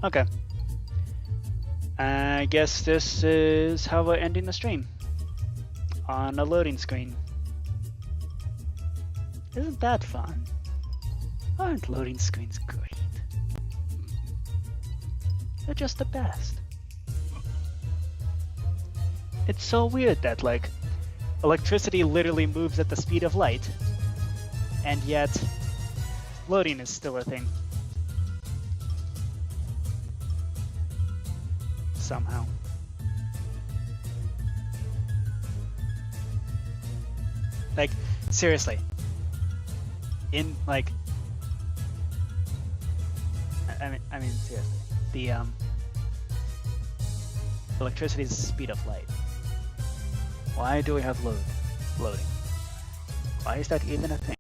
Okay. I guess this is how we're ending the stream. On a loading screen. Isn't that fun? Aren't loading screens great? They're just the best. It's so weird that, like, electricity literally moves at the speed of light, and yet loading is still a thing. Somehow. Like, seriously. In, like, I mean, seriously. The, electricity is the speed of light. Why do we have loading? Why is that even a thing?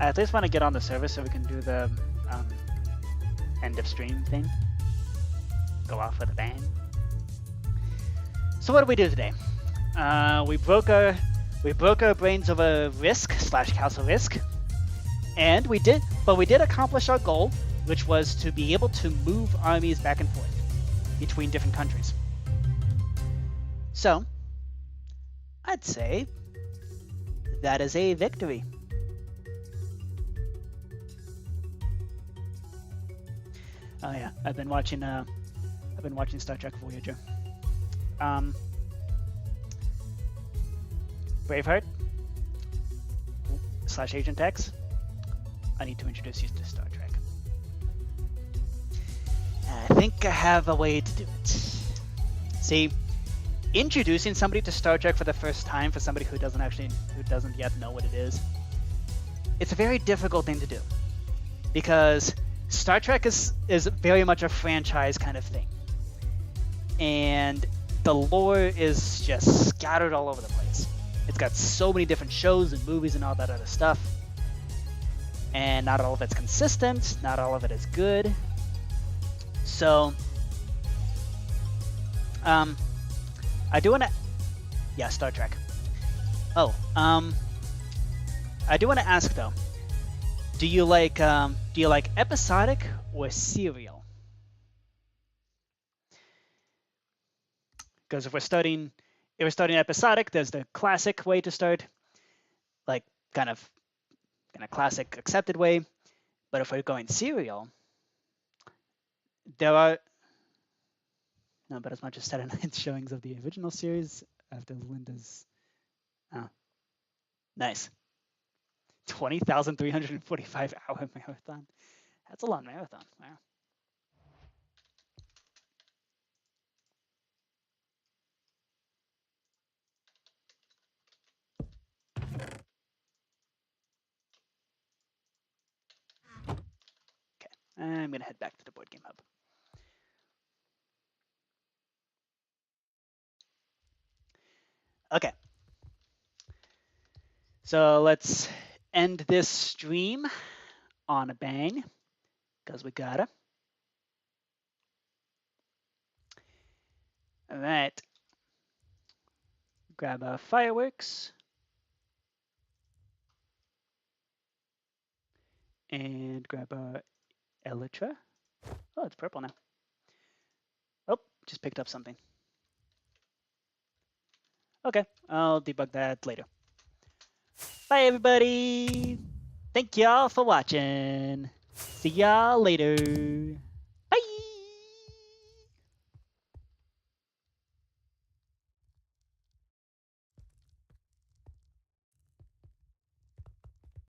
I at least want to get on the server so we can do the end of stream thing. Go off with a bang. So what did we do today? We broke our brains over Risk/Castle Risk, and we did accomplish our goal, which was to be able to move armies back and forth between different countries. So I'd say that is a victory. Oh yeah, I've been watching Star Trek Voyager. Braveheart / Agent X. I need to introduce you to Star Trek. And I think I have a way to do it. See, introducing somebody to Star Trek for the first time, for somebody who doesn't yet know what it is, it's a very difficult thing to do, because Star Trek is very much a franchise kind of thing, and the lore is just scattered all over the place. It's got so many different shows and movies and all that other stuff, and not all of it's consistent, not all of it is good. So I do want to, yeah, Star Trek. Oh, I do want to ask though, do you like episodic or serial? Because if we're starting episodic, there's the classic way to start, like kind of classic accepted way. But if we're going serial, there are no, but as much as Saturday night showings of the original series after Linda's, oh, nice, 20,345 hour marathon. That's a long marathon. Wow. Okay, I'm gonna head back to the board game hub. Okay. So let's end this stream on a bang, because we gotta. All right. Grab our fireworks. And grab our elytra. Oh, it's purple now. Oh, just picked up something. Okay, I'll debug that later. Bye, everybody. Thank y'all for watching. See y'all later. Bye.